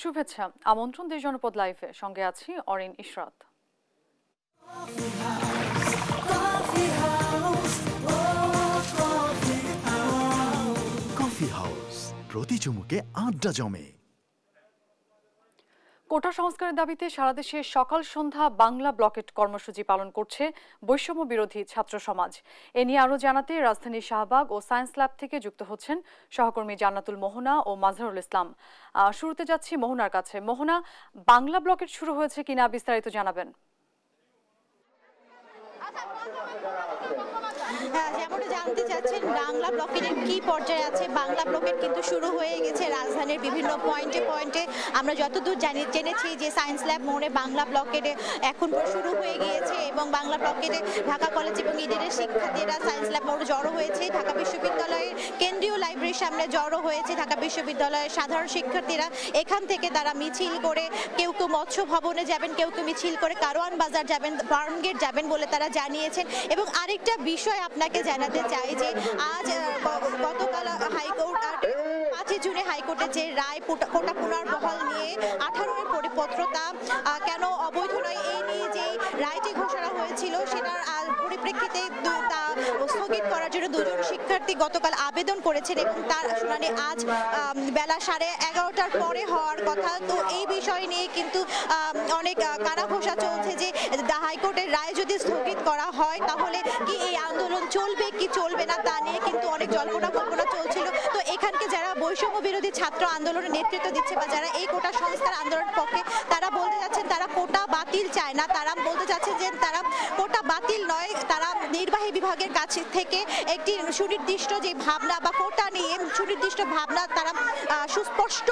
শুভেচ্ছা, আমন্ত্রণ দেশ জনপদ লাইভে, সঙ্গে আছি অরিন ইশরাত। কফি হাউস, প্রতি চুমুকে আড্ডা জমে। কোটা সংস্কারের দাবিতে সারা দেশে সকাল সন্ধ্যা বাংলা ব্লকেট কর্মসূচি পালন করছে বৈষম্য বিরোধী ছাত্র সমাজ। এ নিয়ে আরো জানাতে রাজধানীর শাহবাগ ও সায়েন্স ল্যাব থেকে যুক্ত হচ্ছেন সহকর্মী জান্নাতুল মোহনা ও মাজহারুল ইসলাম। শুরুতে যাচ্ছি মোহনার কাছে। মোহনা, বাংলা ব্লকেট শুরু হয়েছে কিনা বিস্তারিত জানাবেন। যেমনটা জানতে চাচ্ছেন বাংলা ব্লকেটের কি পর্যায়ে আছে, বাংলা ব্লকেট কিন্তু শুরু হয়ে গেছে রাজধানীর বিভিন্ন পয়েন্টে পয়েন্টে। আমরা যতদূর জেনেছি যে সায়েন্স ল্যাব মোড়ে বাংলা ব্লকেটে এখন শুরু হয়ে গিয়েছে এবং বাংলা ব্লকেটে ঢাকা কলেজ এবং ইডেনের শিক্ষার্থীরা সায়েন্স ল্যাব মোড়ে জড়ো হয়েছে। ঢাকা বিশ্ববিদ্যালয়ের কেন্দ্রীয় লাইব্রেরির সামনে জড়ো হয়েছে ঢাকা বিশ্ববিদ্যালয়ের সাধারণ শিক্ষার্থীরা। এখান থেকে তারা মিছিল করে কেউ কেউ মৎস্য ভবনে যাবেন, কেউ কেউ মিছিল করে কারওয়ান বাজার যাবেন, ফার্মগেট যাবেন বলে তারা জানিয়েছেন। এবং আরেকটা বিষয় আপনাকে জানাতে চাই যে আজ গতকাল হাইকোর্ট 5 জুনে হাইকোর্টের যে রায় কোটা পুনর্বহাল নিয়ে 18 পরিপত্র তা কেন অবৈধ নয় এই নিয়ে যে রায়টি ঘোষণা হয়েছিল সেটার পরিপ্রেক্ষিতে তা স্থগিত করার জন্য দুজন শিক্ষার্থী গতকাল আবেদন করেছেন এবং তার শুনানি আজ বেলা 11:30টার পরে হওয়ার কথা। তো এই বিষয় নিয়ে কিন্তু অনেক কানাঘোষা চলছে যে হাইকোর্টের রায় যদি স্থগিত করা হয় তাহলে কি এই আন্দোলন চলবে কি চলবে না তা নিয়ে কিন্তু অনেক জল্পনা কল্পনা চলছিল। তো এখানকে যারা বৈষম্য বিরোধী ছাত্র আন্দোলনের নেতৃত্ব দিচ্ছে বা যারা এই কোটা সংস্কার আন্দোলনের পক্ষে তারা বলতে যাচ্ছেন তারা কোটা বাতিল চায় না, তারা বলতে চাচ্ছেন যে তারা কোটা বাতিল নয়, তারা নির্বাহী বিভাগের কাছ থেকে একটি সুনির্দিষ্ট যে ভাবনা বা কোটা নিয়ে সুনির্দিষ্ট ভাবনা তারা সুস্পষ্ট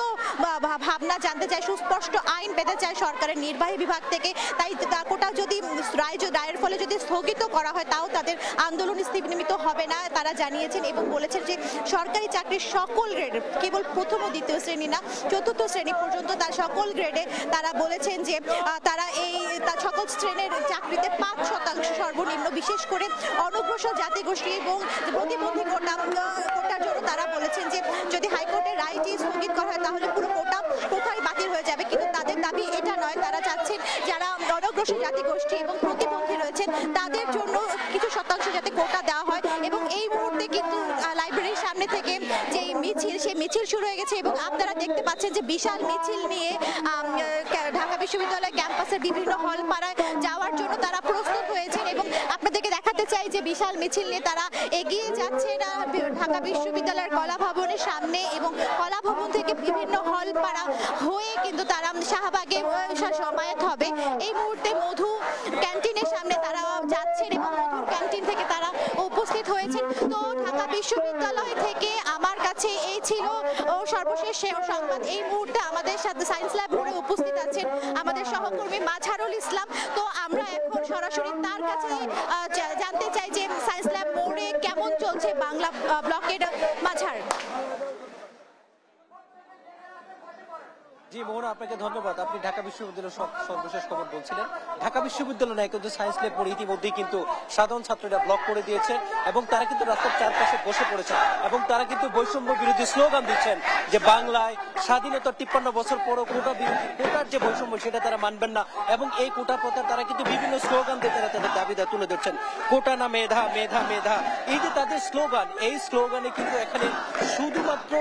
ভাবনা জানতে চায়, সুস্পষ্ট আইন পেতে চায় সরকারের নির্বাহী বিভাগ থেকে। তাই কোটা যদি রায়ের ফলে যদি স্থগিত করা হয় তাও তাদের আন্দোলন স্থিমিত হবে না তারা জানিয়েছেন এবং বলেছেন যে সরকারি চাকরির সকল গ্রেড, কেবল প্রথম ও দ্বিতীয় শ্রেণী না চতুর্থ শ্রেণী পর্যন্ত তার সকল গ্রেডে তারা বলেছেন যে তারা এই সকল শ্রেণীর চাকরিতে 5% সর্বনিম্ন, বিশেষ করে অনগ্রসর জাতিগোষ্ঠী এবং প্রতিবন্ধী কোটার জন্য তারা বলেছেন যে যদি হাইকোর্টের রায়টি স্থগিত করা হয় তাহলে পুরো কোটাই বাতিল হয়ে যাবে। কিন্তু তাদের দাবি এটা নয়, তারা চাচ্ছেন যারা অনগ্রসর জাতিগোষ্ঠী এবং প্রতিবন্ধী রয়েছেন তাদের জন্য কিছু শতাংশ যাতে কোটা দেওয়া হয়। এবং এই মুহূর্তে কিন্তু লাইব্রেরির সামনে থেকে যে মিছিল সেই মিছিল শুরু হয়ে গেছে এবং আপনারা দেখতে পাচ্ছেন যে বিশাল মিছিল নিয়ে ঢাকা বিশ্ববিদ্যালয় ক্যাম্পাসের বিভিন্ন হল পাড়ায় যাওয়ার জন্য তারা প্রস্তুত হয়েছেন। এবং আপনাদেরকে দেখাতে চাই যে বিশাল মিছিল নিয়ে তারা এগিয়ে যাচ্ছে ঢাকা বিশ্ববিদ্যালয়ের কলা ভবনের সামনে এবং কলা ভবন থেকে বিভিন্ন হল পাড়া হয়ে কিন্তু তারা শাহবাগে সমায়েত হবে। এই মুহূর্তে মধু ক্যান্টিনের সামনে তারা যাচ্ছেন এবং মধুর ক্যান্টিন থেকে তারা উপস্থিত হয়েছেন। তো ঢাকা বিশ্ববিদ্যালয় থেকে আমার কাছে এই ছিল সর্বশেষ সংবাদ। এই মুহূর্তে আমাদের সাথে সায়েন্স ল্যাব মোড়ে উপস্থিত আছেন আমাদের সহকর্মী মাজহারুল ইসলাম। তো আমরা এখন সরাসরি তার কাছে জানতে চাই যে সায়েন্স ল্যাব মোড়ে কেমন চলছে বাংলা ব্লকের। মাঝার জি মোহন, আপনাকে ধন্যবাদ। আপনি ঢাকা বিশ্ববিদ্যালয়ের সর্বশেষ খবর বলছিলেন। ঢাকা বিশ্ববিদ্যালয় নয় কিন্তু সায়েন্স ল্যাব পড়ে ইতিমধ্যেই কিন্তু সাধারণ ছাত্ররা ব্লক করে দিয়েছে এবং তারা কিন্তু রাস্তার চারপাশে বসে পড়েছে এবং তারা কিন্তু বৈষম্য বিরোধী স্লোগান দিচ্ছেন যে বাংলায় স্বাধীনতার 53 বছর পরও কোটার যে বৈষম্য সেটা তারা মানবেন না এবং এই কোটা প্রথার তারা কিন্তু বিভিন্ন স্লোগান দিয়ে তারা তাদের দাবিদার তুলে ধরছেন। কোটা না মেধা, মেধা মেধা, এই যে তাদের স্লোগান, এই স্লোগানে কিন্তু এখানে শুধুমাত্র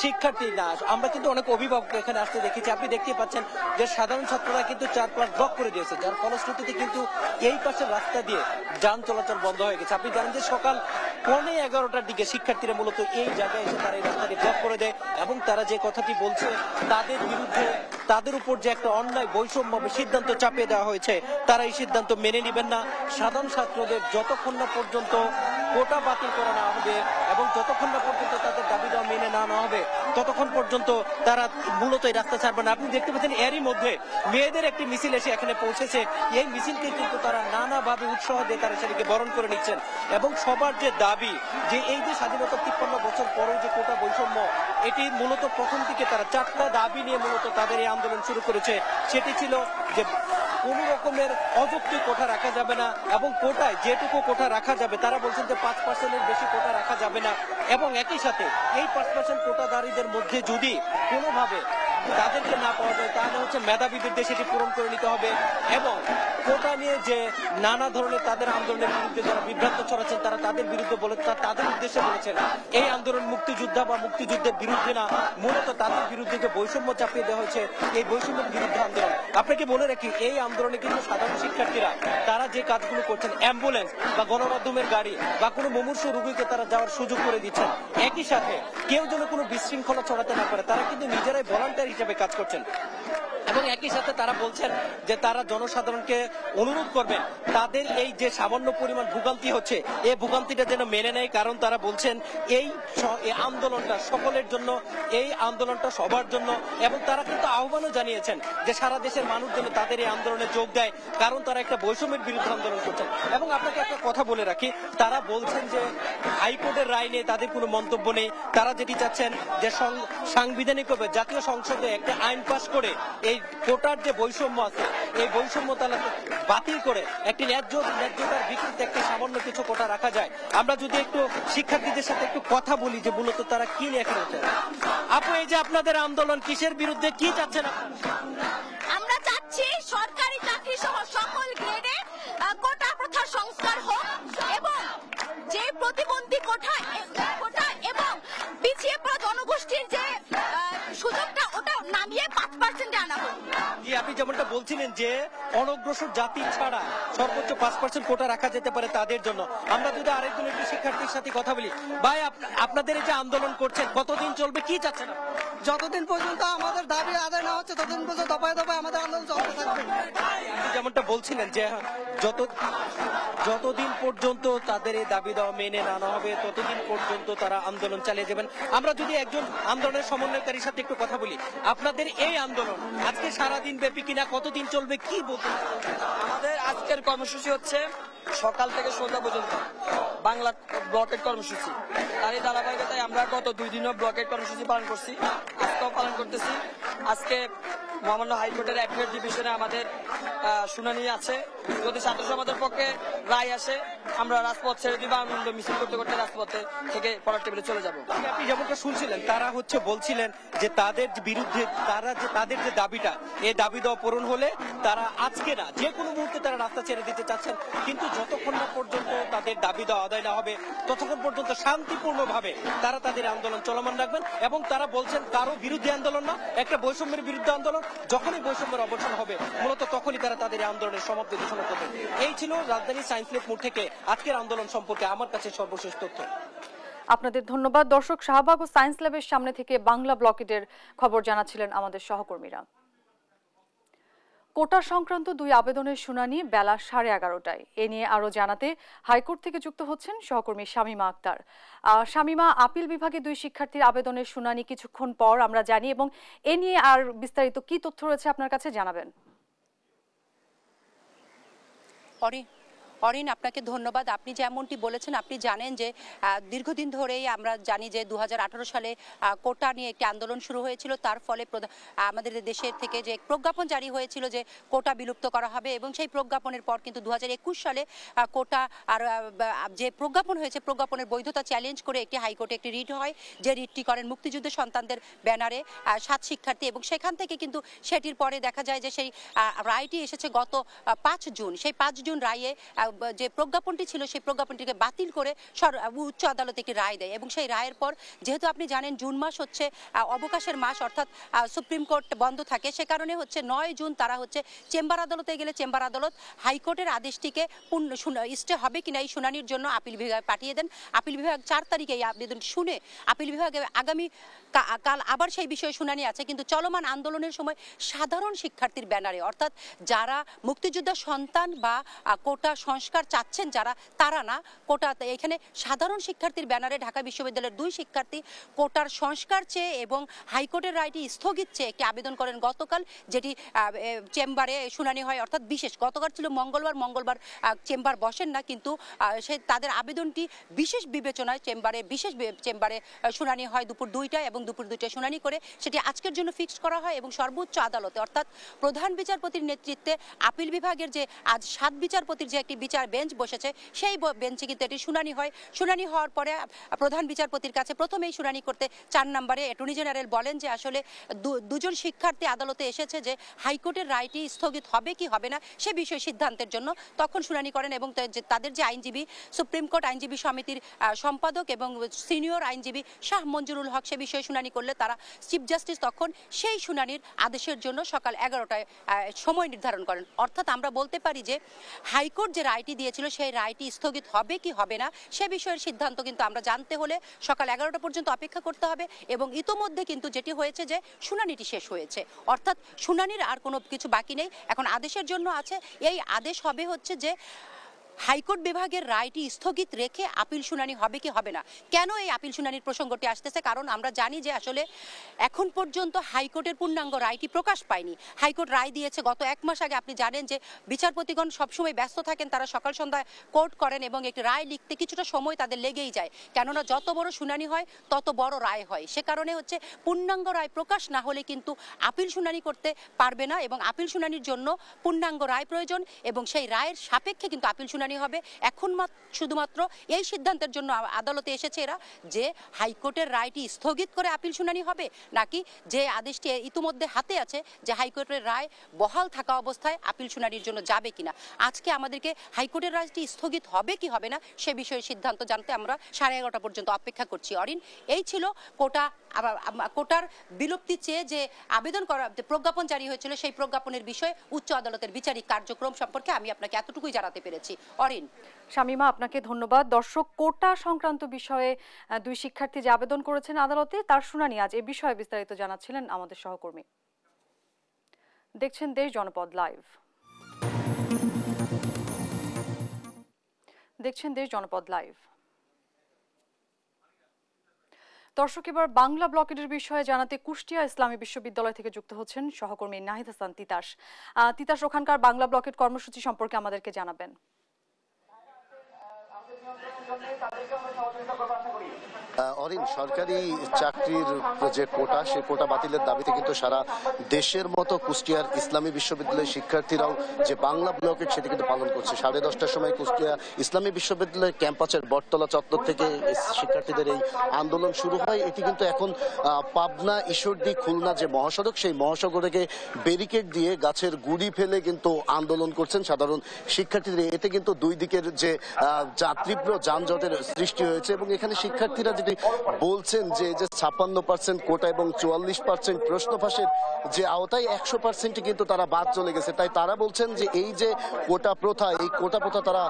শিক্ষার্থী না, আমরা কিন্তু অনেক অভিভাবক এখানে আসতে দেখি। আপনি দেখতে পাচ্ছেন যে সাধারণ ছাত্ররা কিন্তু 4 প্লাস ব্লক করে দিয়েছে, যার ফলশ্রুতিতে কিন্তু এই পাশের রাস্তা দিয়ে যান চলাচল বন্ধ হয়ে গেছে। আপনি জানেন যে সকাল 11:15টার দিকে শিক্ষার্থীরা মূলত এই জায়গায় এসে তারা এই রাস্তাটি ব্লক করে দেয় এবং তারা যে কথাটি বলছে তাদের বিরুদ্ধে, তাদের উপর যে একটা অন্যায় বৈষম্য সিদ্ধান্ত চাপিয়ে দেওয়া হয়েছে তারা এই সিদ্ধান্ত মেনে নেবেন না। সাধারণ ছাত্রদের যতক্ষণ না পর্যন্ত কোটা বাতিল করা না হবে এবং যতক্ষণ না পর্যন্ত তাদের দাবি দেওয়া মেনে না হবে ততক্ষণ পর্যন্ত তারা মূলত এই রাস্তা ছাড়বে না। আপনি দেখতে পাচ্ছেন এরই মধ্যে মেয়েদের একটি মিছিল এসে এখানে পৌঁছেছে। এই মিছিলকে কিন্তু তারা নানাভাবে উৎসাহ দিয়ে তারা সেটিকে বরণ করে নিচ্ছেন এবং সবার যে দাবি যে এই যে স্বাধীনতা 53 বছর পরেও যে কোটা বৈষম্য, এটি মূলত প্রথম থেকে তারা 4টা দাবি নিয়ে মূলত তাদের এই আন্দোলন শুরু করেছে। সেটি ছিল যে কোন রকমের অযৌক্তিক কোটা রাখা যাবে না এবং কোটায় যেটুকু কোটা রাখা যাবে তারা বলছেন যে 5%-এর বেশি কোটা রাখা যাবে না এবং একই সাথে এই 5% কোটাধারীদের মধ্যে যদি কোনোভাবে তাদেরকে না পাওয়া যায়, তাহলে হচ্ছে মেধাবীদের দিয়ে সেটি পূরণ করে নিতে হবে। এবং কোটা নিয়ে যে নানা ধরনের তাদের আন্দোলনের বিরুদ্ধে যারা বিভ্রান্ত ছড়াচ্ছেন, তারা তাদের বিরুদ্ধে তাদের উদ্দেশ্যে বলেছেন এই আন্দোলন মুক্তিযোদ্ধা বা মুক্তিযুদ্ধের বিরুদ্ধে না, মূলত তাদের বিরুদ্ধে যে বৈষম্য চাপিয়ে দেওয়া হয়েছে এই বৈষম্যের বিরুদ্ধে আন্দোলন। আপনাকে বলে রাখি, এই আন্দোলনে কিন্তু সাধারণ শিক্ষার্থীরা তারা যে কাজগুলো করছেন, অ্যাম্বুলেন্স বা গণমাধ্যমের গাড়ি বা কোনো মুমূর্ষু রোগীকে তারা যাওয়ার সুযোগ করে দিচ্ছেন। একই সাথে কেউ যেন কোনো বিশৃঙ্খলা ছড়াতে না পারে, তারা কিন্তু নিজেরাই ভলান্টিয়ার হিসেবে কাজ করছেন। এবং একই সাথে তারা বলছেন যে তারা জনসাধারণকে অনুরোধ করবেন তাদের এই যে সামান্য পরিমাণ ভোগান্তি হচ্ছে এই ভোগান্তিটা যেন মেনে নেয়, কারণ তারা বলছেন এই আন্দোলনটা সকলের জন্য, এই আন্দোলনটা সবার জন্য। এবং তারা কিন্তু আহ্বানও জানিয়েছেন যে সারা দেশের মানুষ যেন তাদের এই আন্দোলনে যোগ দেয়, কারণ তারা একটা বৈষম্যের বিরুদ্ধে আন্দোলন করছেন। এবং আপনাকে একটা কথা বলে রাখি, তারা বলছেন যে হাইকোর্টের রায় নিয়ে তাদের কোনো মন্তব্য নেই। তারা যেটি চাচ্ছেন যে সাংবিধানিকভাবে জাতীয় সংসদে একটা আইন পাস করে এই কোটার যে বৈষম্য আছে এই বৈষম্য তারা বাতিল করে একটি ন্যায্যতার ভিত্তিতে একটা সামান্য কিছু কোটা রাখা যায়। আমরা যদি একটু শিক্ষার্থীদের সাথে একটু কথা বলি যে মূলত তারা কি নিয়ে খেলছেন। আপু, এই যে আপনাদের আন্দোলন কিসের বিরুদ্ধে, কি চাচ্ছেন? আমরা চাচ্ছি সরকারি চাকরি সহ সকল গ্রেডে কোটা প্রথা সংস্কার হোক এবং যে প্রতিবন্ধী কোটা এবং পিছিয়ে পড়া জনগোষ্ঠীর যে সুযোগটা ওটা নামিয়ে 5% আনা হোক। আপনি যেমনটা বলছিলেন যে অনগ্রসর জাতি ছাড়া সর্বোচ্চ 5% কোটা রাখা যেতে পারে তাদের জন্য। আমরা যদি আরেকজন একটি শিক্ষার্থীর সাথে কথা বলি, ভাই আপনাদের এই যে আন্দোলন করছেন কতদিন চলবে, কি চাচ্ছেন? যতদিন পর্যন্ত আমাদের দাবি আদায় না হচ্ছে ততদিন পর্যন্ত দফায় দফায় আমাদের আন্দোলন চলতে থাকবে। আপনি যেমনটা বলছিলেন যে যতদিন পর্যন্ত তাদের এই দাবি দেওয়া মেনে না হবে ততদিন পর্যন্ত তারা আন্দোলন চালিয়ে যাবেন। আমরা যদি একজন আন্দোলনের সমন্বয়কারীর সাথে একটু কথা বলি, আপনাদের এই আন্দোলন আজকে সারাদিন ব্যাপী কিনা, কতদিন চলবে, কি বলতে? আমাদের আজকের কর্মসূচি হচ্ছে সকাল থেকে সন্ধ্যা পর্যন্ত বাংলা ব্লকেট কর্মসূচি। তার এই ধারাবাহিকতায় আমরা গত 2 দিনও ব্লকেট কর্মসূচি পালন করছি, আজকেও পালন করতেছি। আজকে মহামান্য হাইকোর্টের অ্যাপিলেট ডিভিশনে আমাদের শুনানি আছে। যদি ছাত্র সমাজের পক্ষে রায় আসে আমরা রাজপথ ছেড়ে দিব, আনন্দ মিছিল করতে করতে রাজপথে থেকে পড়ার টেবিলে চলে যাব। আপনি যেমনটা শুনছিলেন, তারা বলছিলেন যে তাদের বিরুদ্ধে তাদের যে দাবিটা, এই দাবি দেওয়া পূরণ হলে তারা আজকে না যে কোনো মুহূর্তে তারা রাস্তা ছেড়ে দিতে চাচ্ছেন। কিন্তু যতক্ষণ না পর্যন্ত তাদের দাবি দেওয়া আদায় না হবে ততক্ষণ পর্যন্ত শান্তিপূর্ণভাবে তারা তাদের আন্দোলন চলমান রাখবেন। এবং তারা বলছেন কারো বিরুদ্ধে আন্দোলন না, একটা বৈষম্যের বিরুদ্ধে আন্দোলন। যখনই বৈষম্যের অবসান হবে মূলত তখনই তারা তাদের আন্দোলনের সমাপ্তি ঘোষণা করবেন। এই ছিল রাজধানী সায়েন্স ল্যাব মোড় থেকে আজকের আন্দোলন সম্পর্কে আমার কাছে সর্বশেষ তথ্য। আপনাদের ধন্যবাদ। দর্শক, শাহবাগ ও সায়েন্স ল্যাবের সামনে থেকে বাংলা ব্লকেটের খবর জানাচ্ছিলেন আমাদের সহকর্মীরা। কোটা সংক্রান্ত 2 আবেদনের শুনানি বেলা 11:30টায়। এ নিয়ে আরো জানাতে হাইকোর্ট থেকে যুক্ত হচ্ছেন সহকর্মী শামীমা আক্তার। শামীমা, আপিল বিভাগে 2 শিক্ষার্থীর আবেদনের শুনানি কিছুক্ষণ পর আমরা জানি, এবং এ নিয়ে আর বিস্তারিত কি তথ্য রয়েছে আপনার কাছে জানাবেন? অরিন, আপনাকে ধন্যবাদ। আপনি যেমনটি বলেছেন, আপনি জানেন যে দীর্ঘদিন ধরেই আমরা জানি যে 2018 সালে কোটা নিয়ে একটি আন্দোলন শুরু হয়েছিল। তার ফলে আমাদের দেশের থেকে যে প্রজ্ঞাপন জারি হয়েছিল যে কোটা বিলুপ্ত করা হবে, এবং সেই প্রজ্ঞাপনের পর কিন্তু 2021 সালে কোটা আর যে প্রজ্ঞাপন হয়েছে প্রজ্ঞাপনের বৈধতা চ্যালেঞ্জ করে একটি হাইকোর্টে একটি রিট হয়, যে রিটটি করেন মুক্তিযুদ্ধের সন্তানদের ব্যানারে 7 শিক্ষার্থী। এবং সেখান থেকে কিন্তু সেটির পরে দেখা যায় যে সেই রায়টি এসেছে গত 5 জুন। সেই 5 জুন রায়ে যে প্রজ্ঞাপনটি ছিল সেই প্রজ্ঞাপনটিকে বাতিল করে উচ্চ আদালত একটি রায় দেয়। এবং সেই রায়ের পর যেহেতু আপনি জানেন জুন মাস হচ্ছে অবকাশের মাস, অর্থাৎ সুপ্রিম কোর্ট বন্ধ থাকে, সে কারণে হচ্ছে 9 জুন তারা হচ্ছে চেম্বার আদালতে গেলে চেম্বার আদালত হাইকোর্টের আদেশটিকে স্টে হবে কিনা এই শুনানির জন্য আপিল বিভাগে পাঠিয়ে দেন। আপিল বিভাগ 4 তারিখে এই আবেদন শুনে আপিল বিভাগে আগামী কাল আবার সেই বিষয়ে শুনানি আছে। কিন্তু চলমান আন্দোলনের সময় সাধারণ শিক্ষার্থীর ব্যানারে, অর্থাৎ যারা মুক্তিযোদ্ধার সন্তান বা কোটা সংস্কার চাচ্ছেন যারা, তারা না, কোটা এখানে সাধারণ শিক্ষার্থীর ব্যানারে ঢাকা বিশ্ববিদ্যালয়ের 2 শিক্ষার্থী কোটার সংস্কার চেয়ে এবং হাইকোর্টের রায়টি স্থগিত চেয়ে একটি আবেদন করেন গতকাল, যেটি চেম্বারে শুনানি হয়। অর্থাৎ বিশেষ গতকাল ছিল মঙ্গলবার চেম্বার বসেন না, কিন্তু তাদের আবেদনটি বিশেষ বিবেচনায় চেম্বারে শুনানি হয় দুপুর 2টায়, এবং দুপুর 2টায় শুনানি করে সেটি আজকের জন্য ফিক্সড করা হয়। এবং সর্বোচ্চ আদালতে, অর্থাৎ প্রধান বিচারপতির নেতৃত্বে আপিল বিভাগের যে আজ 7 বিচারপতির যে একটি বিচার বেঞ্চ বসেছে, সেই বেঞ্চে কিন্তু এটি শুনানি হয়। শুনানি হওয়ার পরে প্রধান বিচারপতির কাছে প্রথমেই শুনানি করতে 4 নম্বরে অ্যাটর্নি জেনারেল বলেন যে আসলে দুজন শিক্ষার্থী আদালতে এসেছে যে হাইকোর্টের রায়টি স্থগিত হবে কি হবে না সে বিষয়ে সিদ্ধান্তের জন্য তখন শুনানি করেন এবং তাদের যে আইনজীবী, সুপ্রিম কোর্ট আইনজীবী সমিতির সম্পাদক এবং সিনিয়র আইনজীবী শাহ মঞ্জুরুল হক সে বিষয়ে শুনানি করলে তারা চিফ জাস্টিস তখন সেই শুনানির আদেশের জন্য সকাল 11টায় সময় নির্ধারণ করেন। অর্থাৎ আমরা বলতে পারি যে হাইকোর্ট যে রায়টি দিয়েছিল সেই রায়টি স্থগিত হবে কি হবে না সে বিষয়ের সিদ্ধান্ত কিন্তু আমরা জানতে হলে সকাল 11টা পর্যন্ত অপেক্ষা করতে হবে এবং ইতোমধ্যে কিন্তু যেটি হয়েছে যে শুনানিটি শেষ হয়েছে, অর্থাৎ শুনানির আর কোনো কিছু বাকি নেই, এখন আদেশের জন্য আছে। এই আদেশ হবে হচ্ছে যে হাইকোর্ট বিভাগের রায়টি স্থগিত রেখে আপিল শুনানি হবে কি হবে না। কেন এই আপিল শুনানির প্রসঙ্গটি আসতেছে? কারণ আমরা জানি যে আসলে এখন পর্যন্ত হাইকোর্টের পূর্ণাঙ্গ রায়টি প্রকাশ পায়নি। হাইকোর্ট রায় দিয়েছে গত 1 মাস আগে। আপনি জানেন যে বিচারপতিগণ সবসময় ব্যস্ত থাকেন, তারা সকাল সন্ধ্যায় কোর্ট করেন এবং একটি রায় লিখতে কিছুটা সময় তাদের লেগেই যায়, কেননা যত বড় শুনানি হয় তত বড় রায় হয়। সে কারণে হচ্ছে পূর্ণাঙ্গ রায় প্রকাশ না হলে কিন্তু আপিল শুনানি করতে পারবে না এবং আপিল শুনানির জন্য পূর্ণাঙ্গ রায় প্রয়োজন এবং সেই রায়ের সাপেক্ষে কিন্তু আপিল শুনানি হবে। এখন শুধুমাত্র এই সিদ্ধান্তের জন্য আদালতে এসেছে এরা যে হাইকোর্টের রায়টি স্থগিত করে আপিল শুনানি হবে নাকি যে আদেশটি ইতিমধ্যে হাতে আছে যে হাইকোর্টের রায় বহাল থাকা অবস্থায় আপিল শুনানির জন্য যাবে কিনা। আজকে আমাদেরকে হাইকোর্টের রায়টি স্থগিত হবে কি হবে না সে বিষয়ে সিদ্ধান্ত জানতে আমরা 11:30 পর্যন্ত অপেক্ষা করছি। অরিন, এই ছিল কোটার বিলুপ্তি চেয়ে যে আবেদন করা প্রজ্ঞাপন জারি হয়েছিল সেই প্রজ্ঞাপনের বিষয়ে উচ্চ আদালতের বিচারিক কার্যক্রম সম্পর্কে আমি আপনাকে এতটুকুই জানাতে পেরেছি। অরিন। শামীমা, আপনাকে ধন্যবাদ। দর্শক, কোটা সংক্রান্ত বিষয়ে 2 শিক্ষার্থী যে আবেদন করেছেন আদালতে তার শুনানি আজ, এ বিষয়ে বিস্তারিত জানাচ্ছিলেন আমাদের সহকর্মী। দেখছেন দেশ জনপদ লাইভ। দর্শক, এবার বাংলা ব্লকেটের বিষয়ে জানাতে কুষ্টিয়া ইসলামী বিশ্ববিদ্যালয় থেকে যুক্ত হচ্ছেন সহকর্মী নাহিদ হাসান তিতাস। তিতাস, ওখানকার বাংলা ব্লকেট কর্মসূচি সম্পর্কে আমাদেরকে জানাবেন। অরিন, সরকারি চাকরির যে কোটা, সেই কোটা বাতিলের দাবিতে কিন্তু সারা দেশের মতো কুষ্টিয়ার ইসলামী বিশ্ববিদ্যালয়ের শিক্ষার্থীরাও যে বাংলা ব্লকেট সেটি কিন্তু পালন করছে। 10:30টার সময় কুষ্টিয়া ইসলামী বিশ্ববিদ্যালয়ের ক্যাম্পাসের বটতলা চত্বর থেকে শিক্ষার্থীদের এই আন্দোলন শুরু হয়। এটি কিন্তু এখন পাবনা, ঈশ্বরদী, খুলনা যে মহাসড়ক, সেই মহাসড়কে ব্যারিকেড দিয়ে গাছের গুড়ি ফেলে কিন্তু আন্দোলন করছেন সাধারণ শিক্ষার্থীদের। এতে কিন্তু 2 দিকের যে তীব্র যানজটের সৃষ্টি হয়েছে এবং এখানে শিক্ষার্থীরা যেটি বলছেন যে 56% কোটা এবং 44% প্রশ্ন ফাঁসের যে আওতায় 100% কিন্তু তারা বাদ চলে গেছে। তাই তারা বলছেন যে এই যে কোটা প্রথা, এই কোটা প্রথা তারা